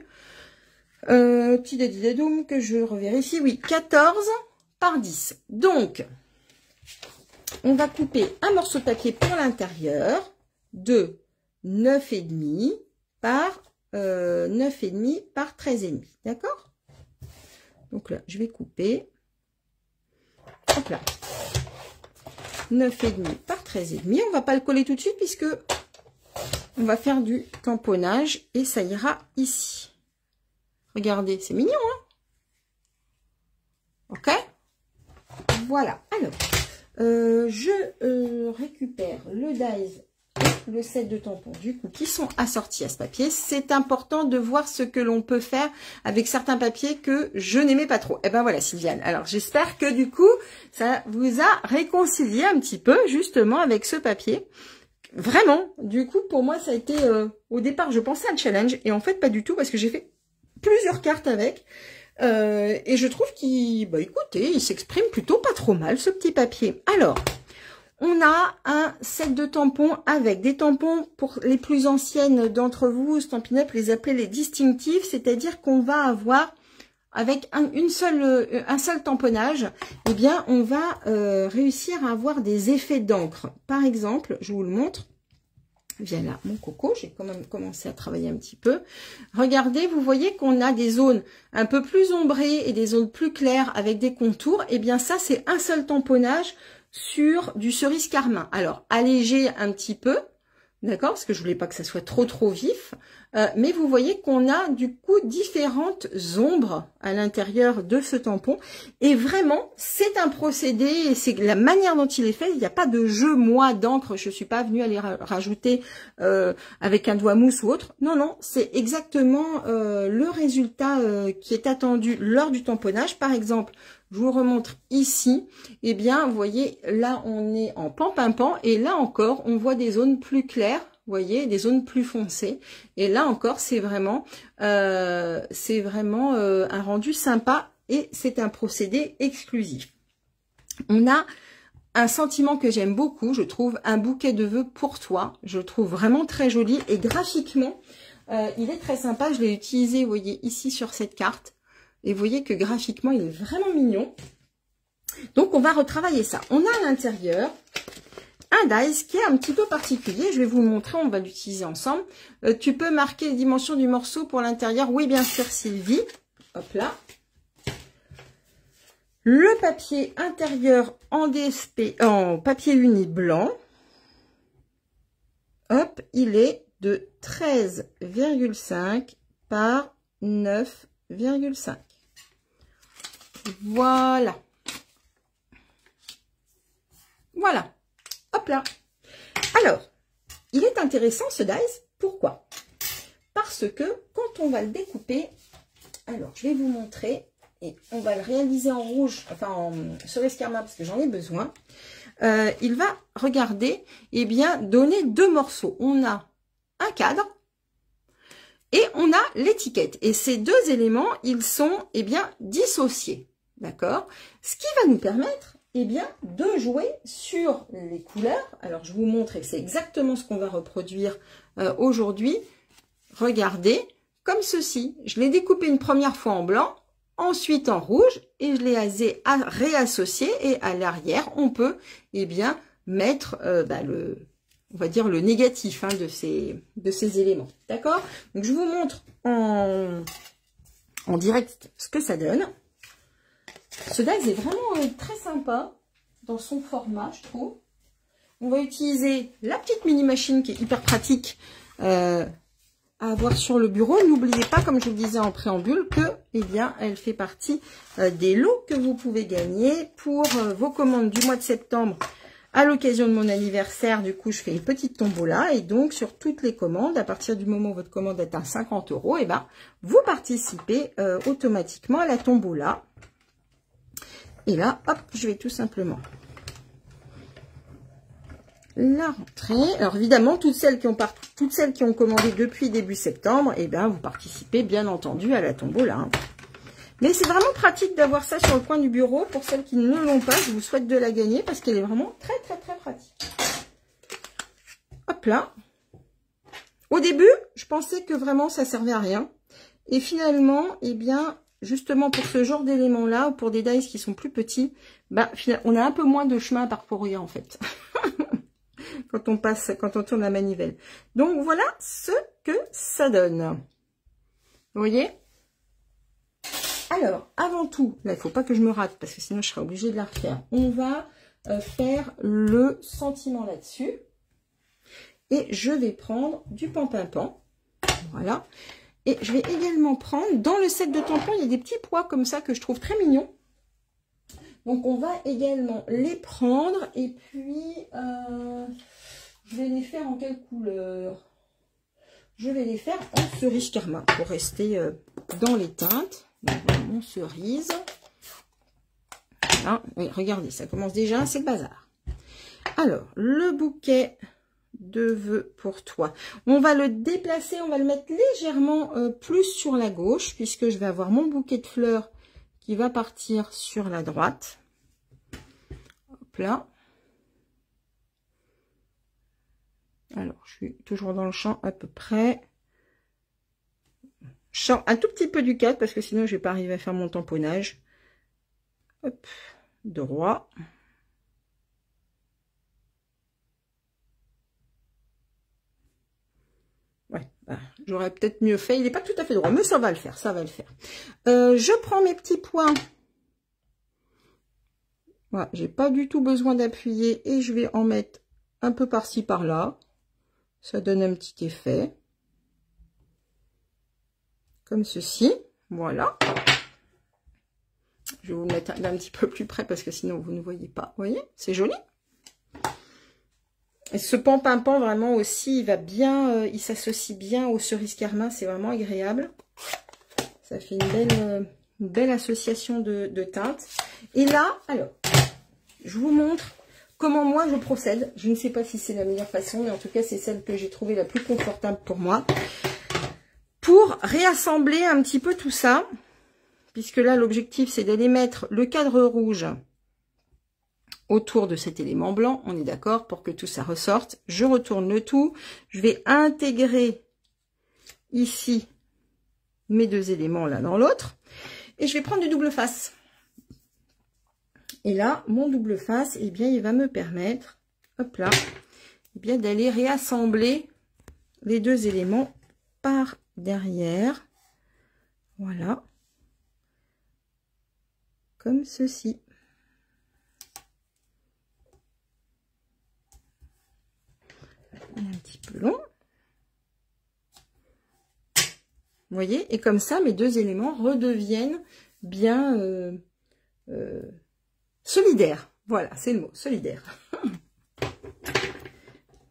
petit dédidadoum que je revérifie. Oui, 14 par 10. Donc, on va couper un morceau de papier pour l'intérieur de 9,5 par 9,5 par 13,5. D'accord? Donc là, je vais couper. Hop là. 9,5 par 13,5. On va pas le coller tout de suite puisque on va faire du tamponnage et ça ira ici. Regardez, c'est mignon, hein? Ok? Voilà. Alors, je récupère le dies et le set de tampons du coup qui sont assortis à ce papier. C'est important de voir ce que l'on peut faire avec certains papiers que je n'aimais pas trop. Et ben voilà, Sylviane. Alors, j'espère que du coup, ça vous a réconcilié un petit peu justement avec ce papier. Vraiment, du coup, pour moi, ça a été... au départ, je pensais à un challenge et en fait, pas du tout parce que j'ai fait plusieurs cartes avec. Et je trouve qu'il, bah écoutez, il s'exprime plutôt pas trop mal ce petit papier. Alors, on a un set de tampons avec des tampons pour les plus anciennes d'entre vous, Stampin' Up les appelait les distinctifs, c'est-à-dire qu'on va avoir avec un seul tamponnage, eh bien on va réussir à avoir des effets d'encre. Par exemple, je vous le montre. Viens là, mon coco, j'ai quand même commencé à travailler un petit peu. Regardez, vous voyez qu'on a des zones un peu plus ombrées et des zones plus claires avec des contours. Eh bien ça, c'est un seul tamponnage sur du cerise carmin. Alors, allégé un petit peu, d'accord, parce que je voulais pas que ça soit trop vif. Mais vous voyez qu'on a du coup différentes ombres à l'intérieur de ce tampon. Et vraiment, c'est un procédé et c'est la manière dont il est fait. Il n'y a pas de jeu, moi, d'encre. Je suis pas venue à les rajouter avec un doigt mousse ou autre. Non, non, c'est exactement le résultat qui est attendu lors du tamponnage. Par exemple, je vous remontre ici. Eh bien, vous voyez, là, on est en pan-pimpant. Et là encore, on voit des zones plus claires. Vous voyez, des zones plus foncées. Et là encore, c'est vraiment un rendu sympa et c'est un procédé exclusif. On a un sentiment que j'aime beaucoup, je trouve, un bouquet de vœux pour toi. Je le trouve vraiment très joli et graphiquement, il est très sympa. Je l'ai utilisé, vous voyez, ici sur cette carte. Et vous voyez que graphiquement, il est vraiment mignon. Donc, on va retravailler ça. On a à l'intérieur un dies qui est un petit peu particulier. Je vais vous le montrer, on va l'utiliser ensemble. Tu peux marquer les dimensions du morceau pour l'intérieur. Oui, bien sûr, Sylvie. Hop là. Le papier intérieur en DSP, en papier uni blanc. Hop, il est de 13,5 par 9,5. Voilà. Voilà. Hop là. Alors, il est intéressant ce dies. Pourquoi? Parce que quand on va le découper, alors je vais vous montrer et on va le réaliser en rouge, enfin en cerise carmin parce que j'en ai besoin. Il va, regarder, eh bien, donner deux morceaux. On a un cadre et on a l'étiquette. Et ces deux éléments, ils sont, eh bien, dissociés. D'accord? Ce qui va nous permettre, eh bien, de jouer sur les couleurs. Alors, je vous montre et c'est exactement ce qu'on va reproduire aujourd'hui. Regardez, comme ceci. Je l'ai découpé une première fois en blanc, ensuite en rouge, et je l'ai réassocié. Et à l'arrière, on peut, eh bien, mettre on va dire le négatif hein, de ces éléments. D'accord? Donc, je vous montre en direct ce que ça donne. Ce dies est vraiment très sympa dans son format, je trouve. On va utiliser la petite mini machine qui est hyper pratique à avoir sur le bureau. N'oubliez pas, comme je vous le disais en préambule, que eh bien, elle fait partie des lots que vous pouvez gagner pour vos commandes du mois de septembre. À l'occasion de mon anniversaire, du coup, je fais une petite tombola. Et donc, sur toutes les commandes, à partir du moment où votre commande atteint 50 €, eh ben, vous participez automatiquement à la tombola. Et là, hop, je vais tout simplement la rentrer. Alors évidemment, toutes celles qui ont toutes celles qui ont commandé depuis début septembre, eh bien, vous participez bien entendu à la tombola. Hein. Mais c'est vraiment pratique d'avoir ça sur le coin du bureau. Pour celles qui ne l'ont pas, je vous souhaite de la gagner parce qu'elle est vraiment très, très, très pratique. Hop là. Au début, je pensais que vraiment ça servait à rien. Et finalement, eh bien, justement pour ce genre d'éléments-là, ou pour des dies qui sont plus petits, bah, on a un peu moins de chemin à parcourir en fait. quand on tourne la manivelle. Donc voilà ce que ça donne. Vous voyez? Alors, avant tout, là, il ne faut pas que je me rate parce que sinon je serai obligée de la refaire. On va faire le sentiment là-dessus. Et je vais prendre du pampimpan. Voilà. Et je vais également prendre, dans le set de tampons, il y a des petits pois comme ça que je trouve très mignons. Donc, on va également les prendre. Et puis, je vais les faire en quelle couleur? Je vais les faire en cerise carmin pour rester dans les teintes. Donc, mon cerise. Voilà. Oui, regardez, ça commence déjà, c'est le bazar. Alors, le bouquet de vœux pour toi. On va le déplacer, on va le mettre légèrement plus sur la gauche, puisque je vais avoir mon bouquet de fleurs qui va partir sur la droite. Hop là. Alors, je suis toujours dans le champ à peu près. Champ un tout petit peu du 4 parce que sinon je vais pas arriver à faire mon tamponnage. Hop, droit. Ouais, bah, j'aurais peut-être mieux fait. Il n'est pas tout à fait droit, mais ça va le faire, ça va le faire. Je prends mes petits points. Voilà, j'ai pas du tout besoin d'appuyer et je vais en mettre un peu par-ci par-là. Ça donne un petit effet. Comme ceci, voilà. Je vais vous le mettre un petit peu plus près parce que sinon vous ne voyez pas. Vous voyez, c'est joli. Et ce pampimpan vraiment aussi, il va bien, il s'associe bien aux cerises carmin, c'est vraiment agréable. Ça fait une belle association de teintes. Et là, alors, je vous montre comment moi je procède. Je ne sais pas si c'est la meilleure façon, mais en tout cas c'est celle que j'ai trouvée la plus confortable pour moi. Pour réassembler un petit peu tout ça, puisque là l'objectif c'est d'aller mettre le cadre rouge autour de cet élément blanc, on est d'accord, pour que tout ça ressorte. Je retourne le tout, je vais intégrer ici mes deux éléments l'un dans l'autre, et je vais prendre du double face. Et là, mon double face, eh bien, il va me permettre, hop là, eh bien, d'aller réassembler les deux éléments par derrière. Voilà. Comme ceci. Un petit peu long. Vous voyez? Et comme ça, mes deux éléments redeviennent bien solidaires. Voilà, c'est le mot, solidaire.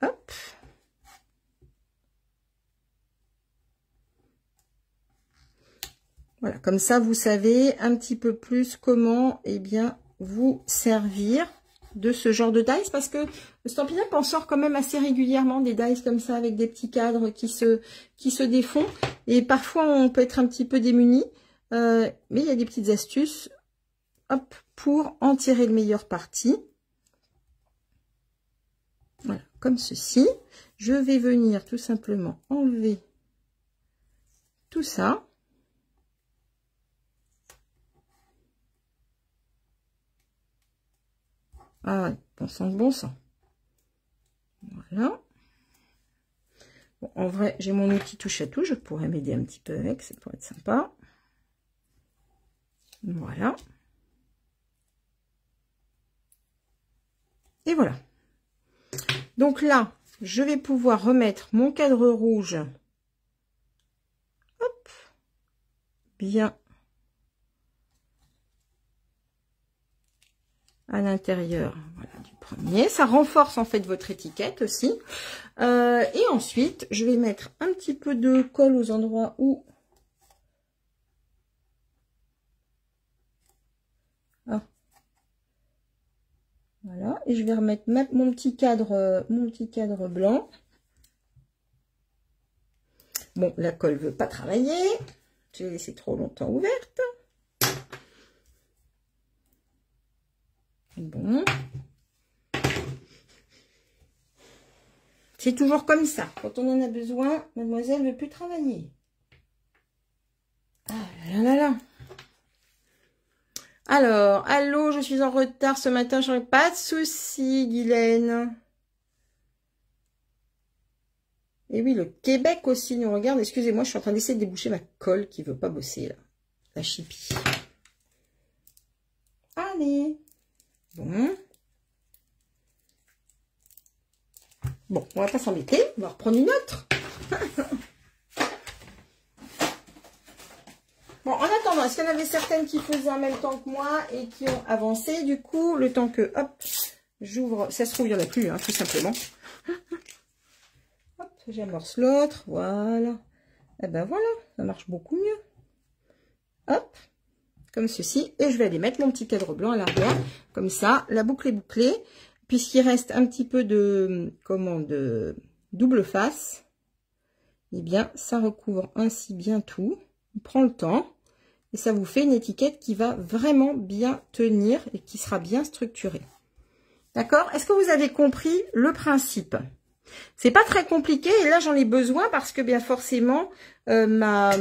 Hop. Voilà, comme ça, vous savez un petit peu plus comment, eh bien, vous servir de ce genre de dies, parce que le Stampin' Up en sort quand même assez régulièrement des dies comme ça, avec des petits cadres qui se défont, et parfois on peut être un petit peu démuni, mais il y a des petites astuces, hop, pour en tirer le meilleur parti. Voilà, comme ceci. Je vais venir tout simplement enlever tout ça. Ah, bon sang de bon sang. Voilà. Bon, en vrai, j'ai mon outil touche à tout. Je pourrais m'aider un petit peu avec. Ça pourrait être sympa. Voilà. Et voilà. Donc là, je vais pouvoir remettre mon cadre rouge. Hop. Bien. À l'intérieur, voilà, du premier. Ça renforce en fait votre étiquette aussi. Et ensuite, je vais mettre un petit peu de colle aux endroits où... Ah. Voilà. Et je vais remettre mon petit cadre blanc. Bon, la colle veut pas travailler. Je l'ai laissée trop longtemps ouverte. Bon. C'est toujours comme ça. Quand on en a besoin, mademoiselle ne veut plus travailler. Ah là là là. Alors, allô, je suis en retard ce matin, j'aurais pas de souci, Guylaine. Et oui, le Québec aussi nous regarde. Excusez-moi, je suis en train d'essayer de déboucher ma colle qui veut pas bosser, là. La chipie. Allez. Bon. Bon, on va pas s'embêter. On va reprendre une autre. Bon, en attendant, est-ce qu'il y en avait certaines qui faisaient en même temps que moi et qui ont avancé? Du coup, le temps que, hop, j'ouvre. Ça se trouve, il n'y en a plus, hein, tout simplement. Hop, j'amorce l'autre. Voilà. Et ben voilà, ça marche beaucoup mieux. Hop, comme ceci. Et je vais aller mettre mon petit cadre blanc à l'arrière. Comme ça, la boucle est bouclée. Puisqu'il reste un petit peu de, de double face, eh bien, ça recouvre ainsi bien tout. On prend le temps et ça vous fait une étiquette qui va vraiment bien tenir et qui sera bien structurée. D'accord? Est-ce que vous avez compris le principe? C'est pas très compliqué et là, j'en ai besoin parce que bien forcément, ma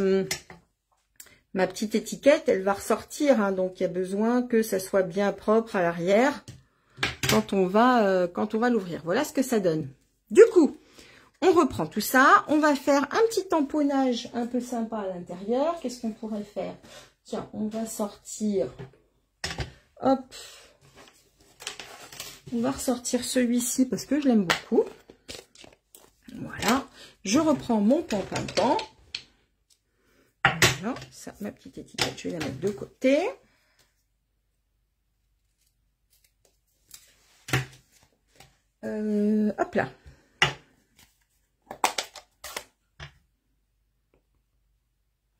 petite étiquette, elle va ressortir. Hein, donc, il y a besoin que ça soit bien propre à l'arrière. Quand on va l'ouvrir. Voilà ce que ça donne. Du coup, on reprend tout ça. On va faire un petit tamponnage un peu sympa à l'intérieur. Qu'est-ce qu'on pourrait faire? Tiens, on va sortir. Hop. On va ressortir celui-ci parce que je l'aime beaucoup. Voilà. Je reprends mon pan-pan-pan. Voilà. Ça, ma petite étiquette, je vais la mettre de côté. Hop là.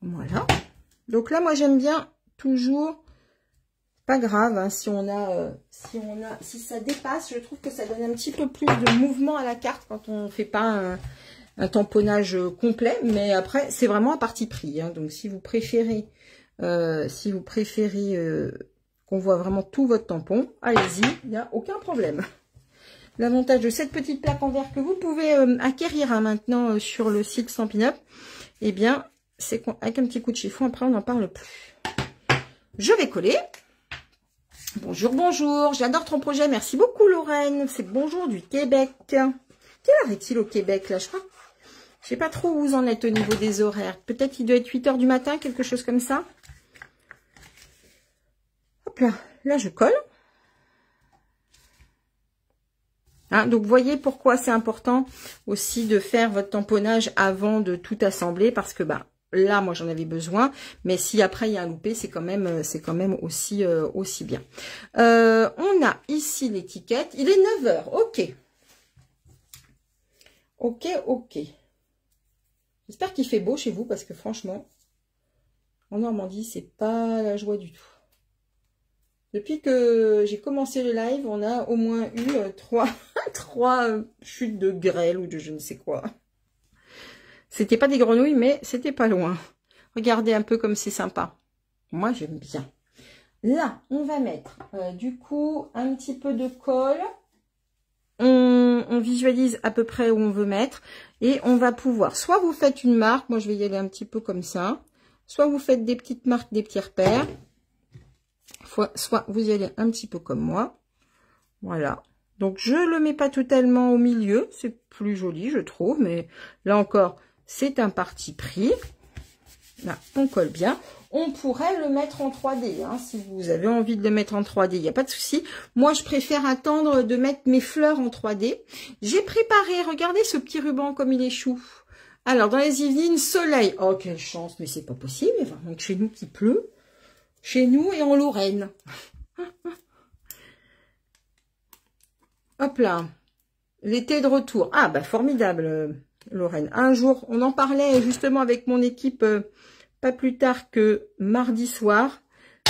Voilà. Donc là, moi, j'aime bien toujours, pas grave, hein, si ça dépasse, je trouve que ça donne un petit peu plus de mouvement à la carte quand on ne fait pas un tamponnage complet. Mais après, c'est vraiment à parti pris. Hein, donc, si vous préférez, qu'on voit vraiment tout votre tampon, allez-y, il n'y a aucun problème. L'avantage de cette petite plaque en verre que vous pouvez acquérir hein, maintenant sur le site Stampin' Up, eh bien, c'est qu'avec un petit coup de chiffon, après on n'en parle plus. Je vais coller. Bonjour, bonjour. J'adore ton projet. Merci beaucoup, Lorraine. C'est bonjour du Québec. Quelle heure est-il au Québec, là, je crois? Je sais pas trop où vous en êtes au niveau des horaires. Peut-être il doit être 8 h du matin, quelque chose comme ça. Hop là. Là, je colle. Hein, donc, vous voyez pourquoi c'est important aussi de faire votre tamponnage avant de tout assembler. Parce que, bah, là, moi, j'en avais besoin. Mais si après, il y a un loupé, c'est quand même aussi bien. On a ici l'étiquette. Il est 9 h. Ok. Ok. J'espère qu'il fait beau chez vous. Parce que franchement, en Normandie, c'est pas la joie du tout. Depuis que j'ai commencé le live, on a au moins eu trois chutes de grêle ou de je ne sais quoi. C'était pas des grenouilles, mais c'était pas loin. Regardez un peu comme c'est sympa. Moi, j'aime bien. Là, on va mettre du coup un petit peu de colle. On visualise à peu près où on veut mettre. Et on va pouvoir, soit vous faites une marque, moi je vais y aller un petit peu comme ça. Soit vous faites des petites marques, des petits repères. Soit vous y allez un petit peu comme moi. Voilà. Donc, je le mets pas totalement au milieu. C'est plus joli, je trouve. Mais là encore, c'est un parti pris. Là, on colle bien. On pourrait le mettre en 3D. Hein, si vous avez envie de le mettre en 3D, il n'y a pas de souci. Moi, je préfère attendre de mettre mes fleurs en 3D. J'ai préparé, regardez ce petit ruban comme il est chou. Alors, dans les Yvelines, soleil. Oh, quelle chance. Mais c'est pas possible. Il y a vraiment que chez nous qui pleut. Chez nous et en Lorraine. Hop là. L'été de retour. Ah, bah formidable, Lorraine. Un jour, on en parlait justement avec mon équipe pas plus tard que mardi soir.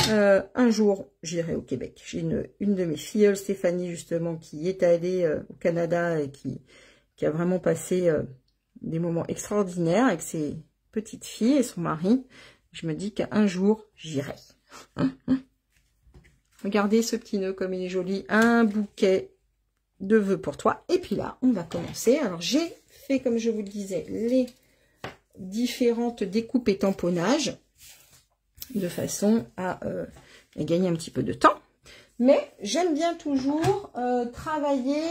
Un jour, j'irai au Québec. J'ai une de mes filleules, Stéphanie, justement, qui est allée au Canada et qui a vraiment passé des moments extraordinaires avec ses petites filles et son mari. Je me dis qu'un jour, j'irai. Regardez ce petit nœud comme il est joli. Un bouquet de vœux pour toi. Et puis là, on va commencer. Alors, j'ai fait, comme je vous le disais, les différentes découpes et tamponnages de façon à gagner un petit peu de temps. Mais j'aime bien toujours travailler,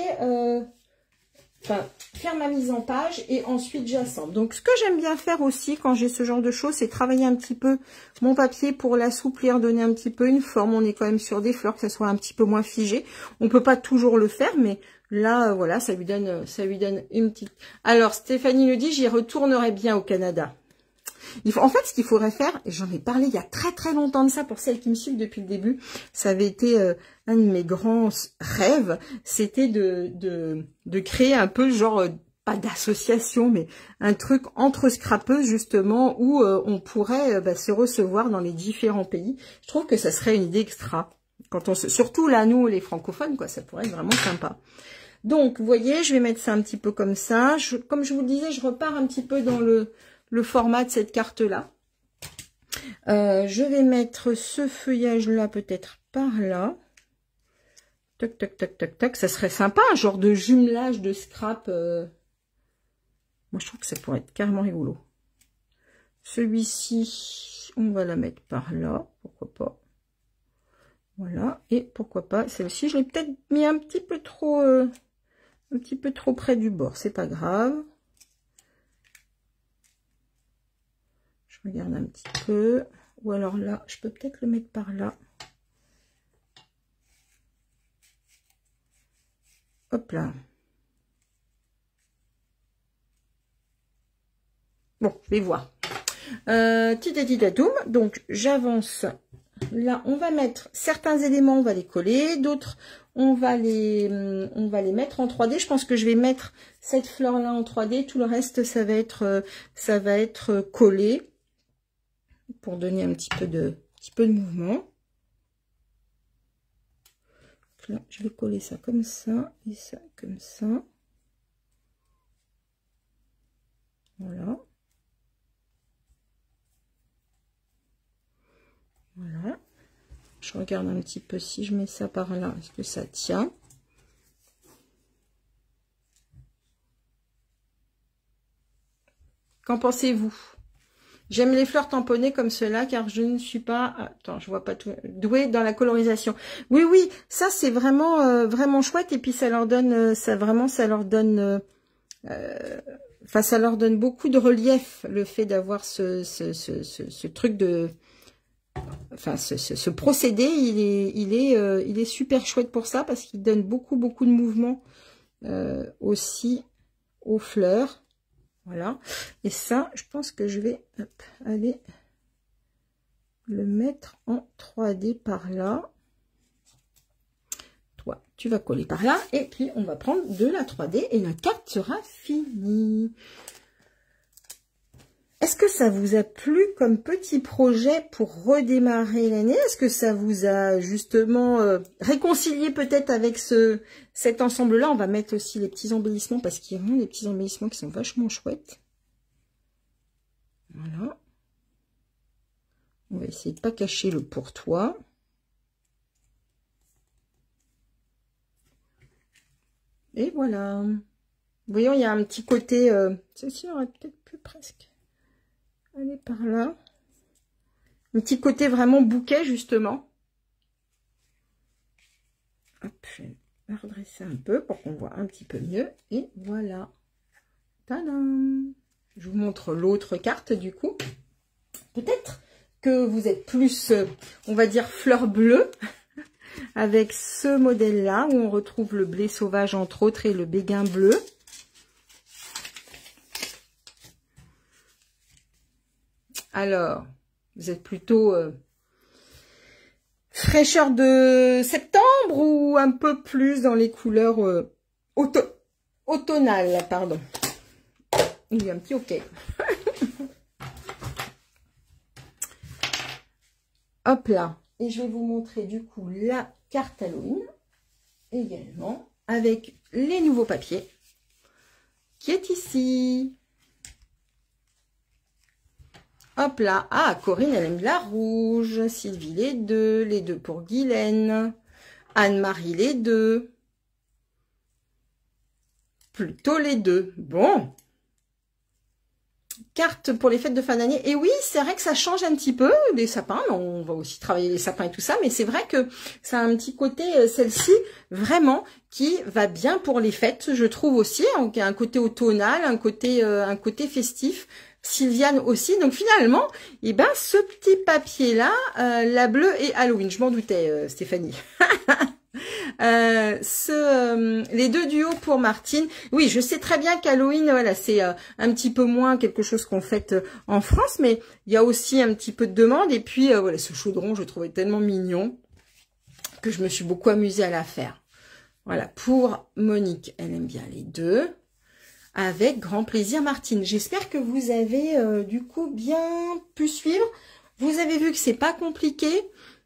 faire ma mise en page et ensuite j'assemble. Donc ce que j'aime bien faire aussi quand j'ai ce genre de choses, c'est travailler un petit peu mon papier pour l'assouplir, donner un petit peu une forme. On est quand même sur des fleurs, que ça soit un petit peu moins figé. On peut pas toujours le faire, mais là, voilà, ça lui donne une petite... Alors Stéphanie nous dit, j'y retournerai bien au Canada. En fait, ce qu'il faudrait faire, et j'en ai parlé il y a très très longtemps de ça pour celles qui me suivent depuis le début, ça avait été un de mes grands rêves, c'était de créer un peu genre, pas d'association, mais un truc entre scrapeuses justement, où on pourrait se recevoir dans les différents pays. Je trouve que ça serait une idée extra. Surtout là, nous les francophones, quoi, ça pourrait être vraiment sympa. Donc, vous voyez, je vais mettre ça un petit peu comme ça. Comme je vous le disais, je repars un petit peu dans le format de cette carte-là. Je vais mettre ce feuillage-là peut-être par là. Toc, toc, toc, toc, toc. Ça serait sympa, un genre de jumelage de scrap. Moi, je trouve que ça pourrait être carrément rigolo. Celui-ci, on va la mettre par là. Pourquoi pas. Voilà. Et pourquoi pas, celle-ci, je l'ai peut-être mis un petit peu trop près du bord. C'est pas grave. Je regarde un petit peu. Ou alors là, je peux peut-être le mettre par là. Hop là. Bon, je vais voir. Titatidadoum. Donc, j'avance. Là, on va mettre certains éléments, on va les coller. D'autres, on va les mettre en 3D. Je pense que je vais mettre cette fleur-là en 3D. Tout le reste, ça va être collé. Pour donner un petit peu de mouvement. Là, je vais coller ça comme ça et ça comme ça. Voilà. Voilà. Je regarde un petit peu si je mets ça par là, est-ce que ça tient? Qu'en pensez-vous? J'aime les fleurs tamponnées comme cela car je ne suis pas, attends, je vois pas tout, douée dans la colorisation. Oui, oui, ça c'est vraiment vraiment chouette et puis ça leur donne, ça leur donne, ça leur donne beaucoup de relief le fait d'avoir ce truc de, ce procédé, il est super chouette pour ça parce qu'il donne beaucoup de mouvement aussi aux fleurs. Voilà. Et ça, je pense que je vais aller le mettre en 3D par là. Toi, tu vas coller par là. Et puis, on va prendre de la 3D et notre carte sera finie. Est-ce que ça vous a plu comme petit projet pour redémarrer l'année? Est-ce que ça vous a justement réconcilié peut-être avec cet ensemble-là? On va mettre aussi les petits embellissements parce qu'il y a vraiment des petits embellissements qui sont vachement chouettes. Voilà. On va essayer de ne pas cacher le pour toi. Et voilà. Vous voyez, il y a un petit côté... celle-ci aurait peut-être plus presque. Allez par là. Un petit côté vraiment bouquet, justement. Hop, je vais la redresser un peu pour qu'on voit un petit peu mieux. Et voilà. Tadam! Je vous montre l'autre carte, du coup. Peut-être que vous êtes plus, on va dire, fleur bleue. Avec ce modèle-là, où on retrouve le blé sauvage, entre autres, et le béguin bleu. Alors, vous êtes plutôt fraîcheur de septembre ou un peu plus dans les couleurs automnales, pardon. Il y a un petit OK. Hop là. Et je vais vous montrer du coup la carte Halloween également avec les nouveaux papiers qui est ici. Hop là. Ah, Corinne, elle aime la rouge. Sylvie, les deux pour Guylaine. Anne-Marie, les deux. Plutôt les deux. Bon. Carte pour les fêtes de fin d'année. Et oui, c'est vrai que ça change un petit peu les sapins. On va aussi travailler les sapins et tout ça. Mais c'est vrai que ça a un petit côté, celle-ci, vraiment, qui va bien pour les fêtes, je trouve aussi. Donc, un côté automnal, un côté festif. Sylviane aussi. Donc finalement, eh ben, ce petit papier-là, la bleue et Halloween. Je m'en doutais, Stéphanie. Les deux duos pour Martine. Oui, je sais très bien qu'Halloween, voilà, c'est un petit peu moins quelque chose qu'on fête en France, mais il y a aussi un petit peu de demande. Et puis, voilà, ce chaudron, je le trouvais tellement mignon que je me suis beaucoup amusée à la faire. Voilà, pour Monique, elle aime bien les deux. Avec grand plaisir, Martine. J'espère que vous avez, du coup, bien pu suivre. Vous avez vu que c'est pas compliqué.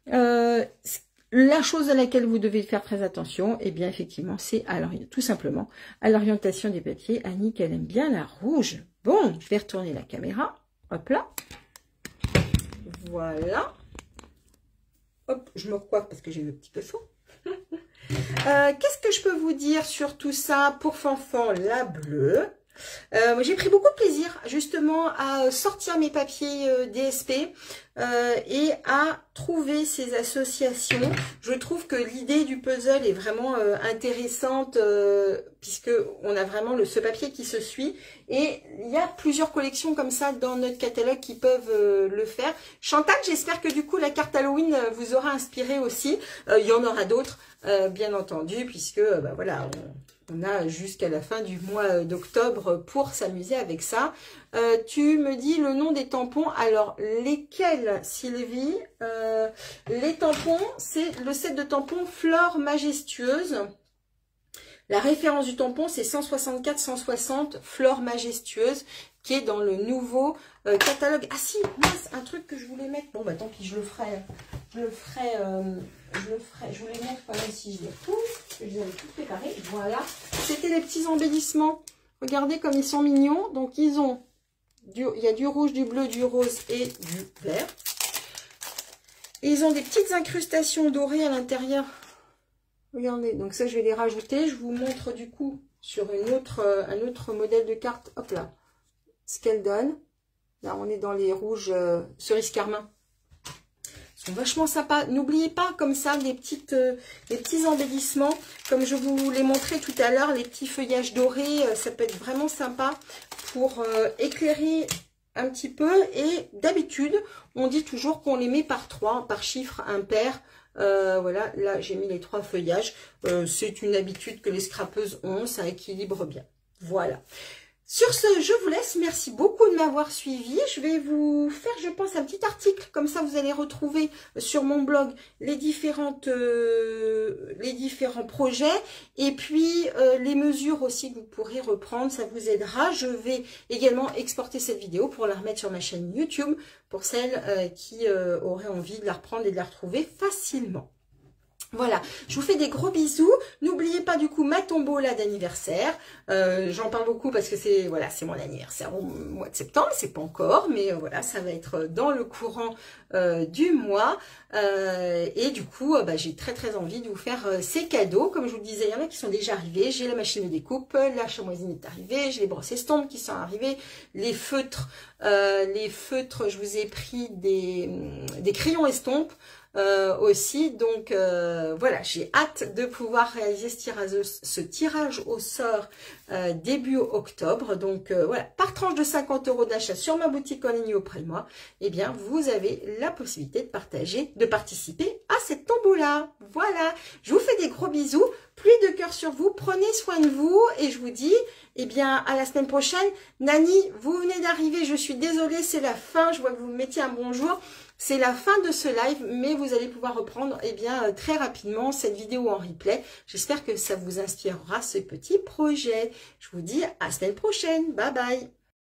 La chose à laquelle vous devez faire très attention, eh bien, effectivement, c'est tout simplement à l'orientation des papiers. Annick, elle aime bien la rouge. Bon, je vais retourner la caméra. Hop là. Voilà. Hop, je me recoiffe parce que j'ai eu un petit peu chaud. Qu'est-ce que je peux vous dire sur tout ça pour Fanfan, la bleue? J'ai pris beaucoup de plaisir justement à sortir mes papiers DSP et à trouver ces associations. Je trouve que l'idée du puzzle est vraiment intéressante puisque on a vraiment ce papier qui se suit et il y a plusieurs collections comme ça dans notre catalogue qui peuvent le faire. Chantal, j'espère que du coup la carte Halloween vous aura inspiré aussi. Il y en aura d'autres bien entendu puisque bah, voilà, on a jusqu'à la fin du mois d'octobre pour s'amuser avec ça. Tu me dis le nom des tampons. Alors, lesquels, Sylvie? Les tampons, c'est le set de tampons Flore Majestueuse. La référence du tampon, c'est 164-160 Flore Majestueuse, qui est dans le nouveau catalogue. Ah si, mince, un truc que je voulais mettre. Bon, bah tant pis, je le ferai. Je voulais mettre quand même si je les retrouve. Je les avais tout préparé. Voilà. C'était les petits embellissements. Regardez comme ils sont mignons. Donc, il y a du rouge, du bleu, du rose et du vert. Et ils ont des petites incrustations dorées à l'intérieur. Regardez. Donc, ça, je vais les rajouter. Je vous montre du coup sur un autre modèle de carte. Hop là. Ce qu'elle donne. Là, on est dans les rouges cerise carmin. Ils sont vachement sympas. N'oubliez pas comme ça les petits embellissements. Comme je vous l'ai montré tout à l'heure, les petits feuillages dorés, ça peut être vraiment sympa pour éclairer un petit peu. Et d'habitude, on dit toujours qu'on les met par 3, par chiffre impair. Voilà, là j'ai mis les 3 feuillages. C'est une habitude que les scrapeuses ont, ça équilibre bien. Voilà. Sur ce, je vous laisse. Merci beaucoup de m'avoir suivi. Je vais vous faire, je pense, un petit article. Comme ça, vous allez retrouver sur mon blog les différents projets. Et puis, les mesures aussi que vous pourrez reprendre. Ça vous aidera. Je vais également exporter cette vidéo pour la remettre sur ma chaîne YouTube. Pour celles qui auraient envie de la reprendre et de la retrouver facilement. Voilà, je vous fais des gros bisous. N'oubliez pas du coup ma tombola d'anniversaire. J'en parle beaucoup parce que c'est mon anniversaire au mois de septembre. C'est pas encore, mais voilà, ça va être dans le courant du mois. Et du coup, j'ai très envie de vous faire ces cadeaux. Comme je vous le disais, il y en a qui sont déjà arrivés. J'ai la machine de découpe, la chamoisine est arrivée, j'ai les brosses estompes qui sont arrivées, les feutres, je vous ai pris des crayons estompes. Aussi, donc voilà, j'ai hâte de pouvoir réaliser ce tirage au sort début octobre. Donc voilà, par tranche de 50 € d'achat sur ma boutique en ligne auprès de moi, eh bien vous avez la possibilité de participer à cette tombola. Voilà, je vous fais des gros bisous, pluie de cœur sur vous, prenez soin de vous et je vous dis eh bien à la semaine prochaine. Nani, vous venez d'arriver, je suis désolée, c'est la fin, je vois que vous me mettiez un bonjour. C'est la fin de ce live, mais vous allez pouvoir reprendre très rapidement cette vidéo en replay. J'espère que ça vous inspirera ce petit projet. Je vous dis à la semaine prochaine. Bye bye.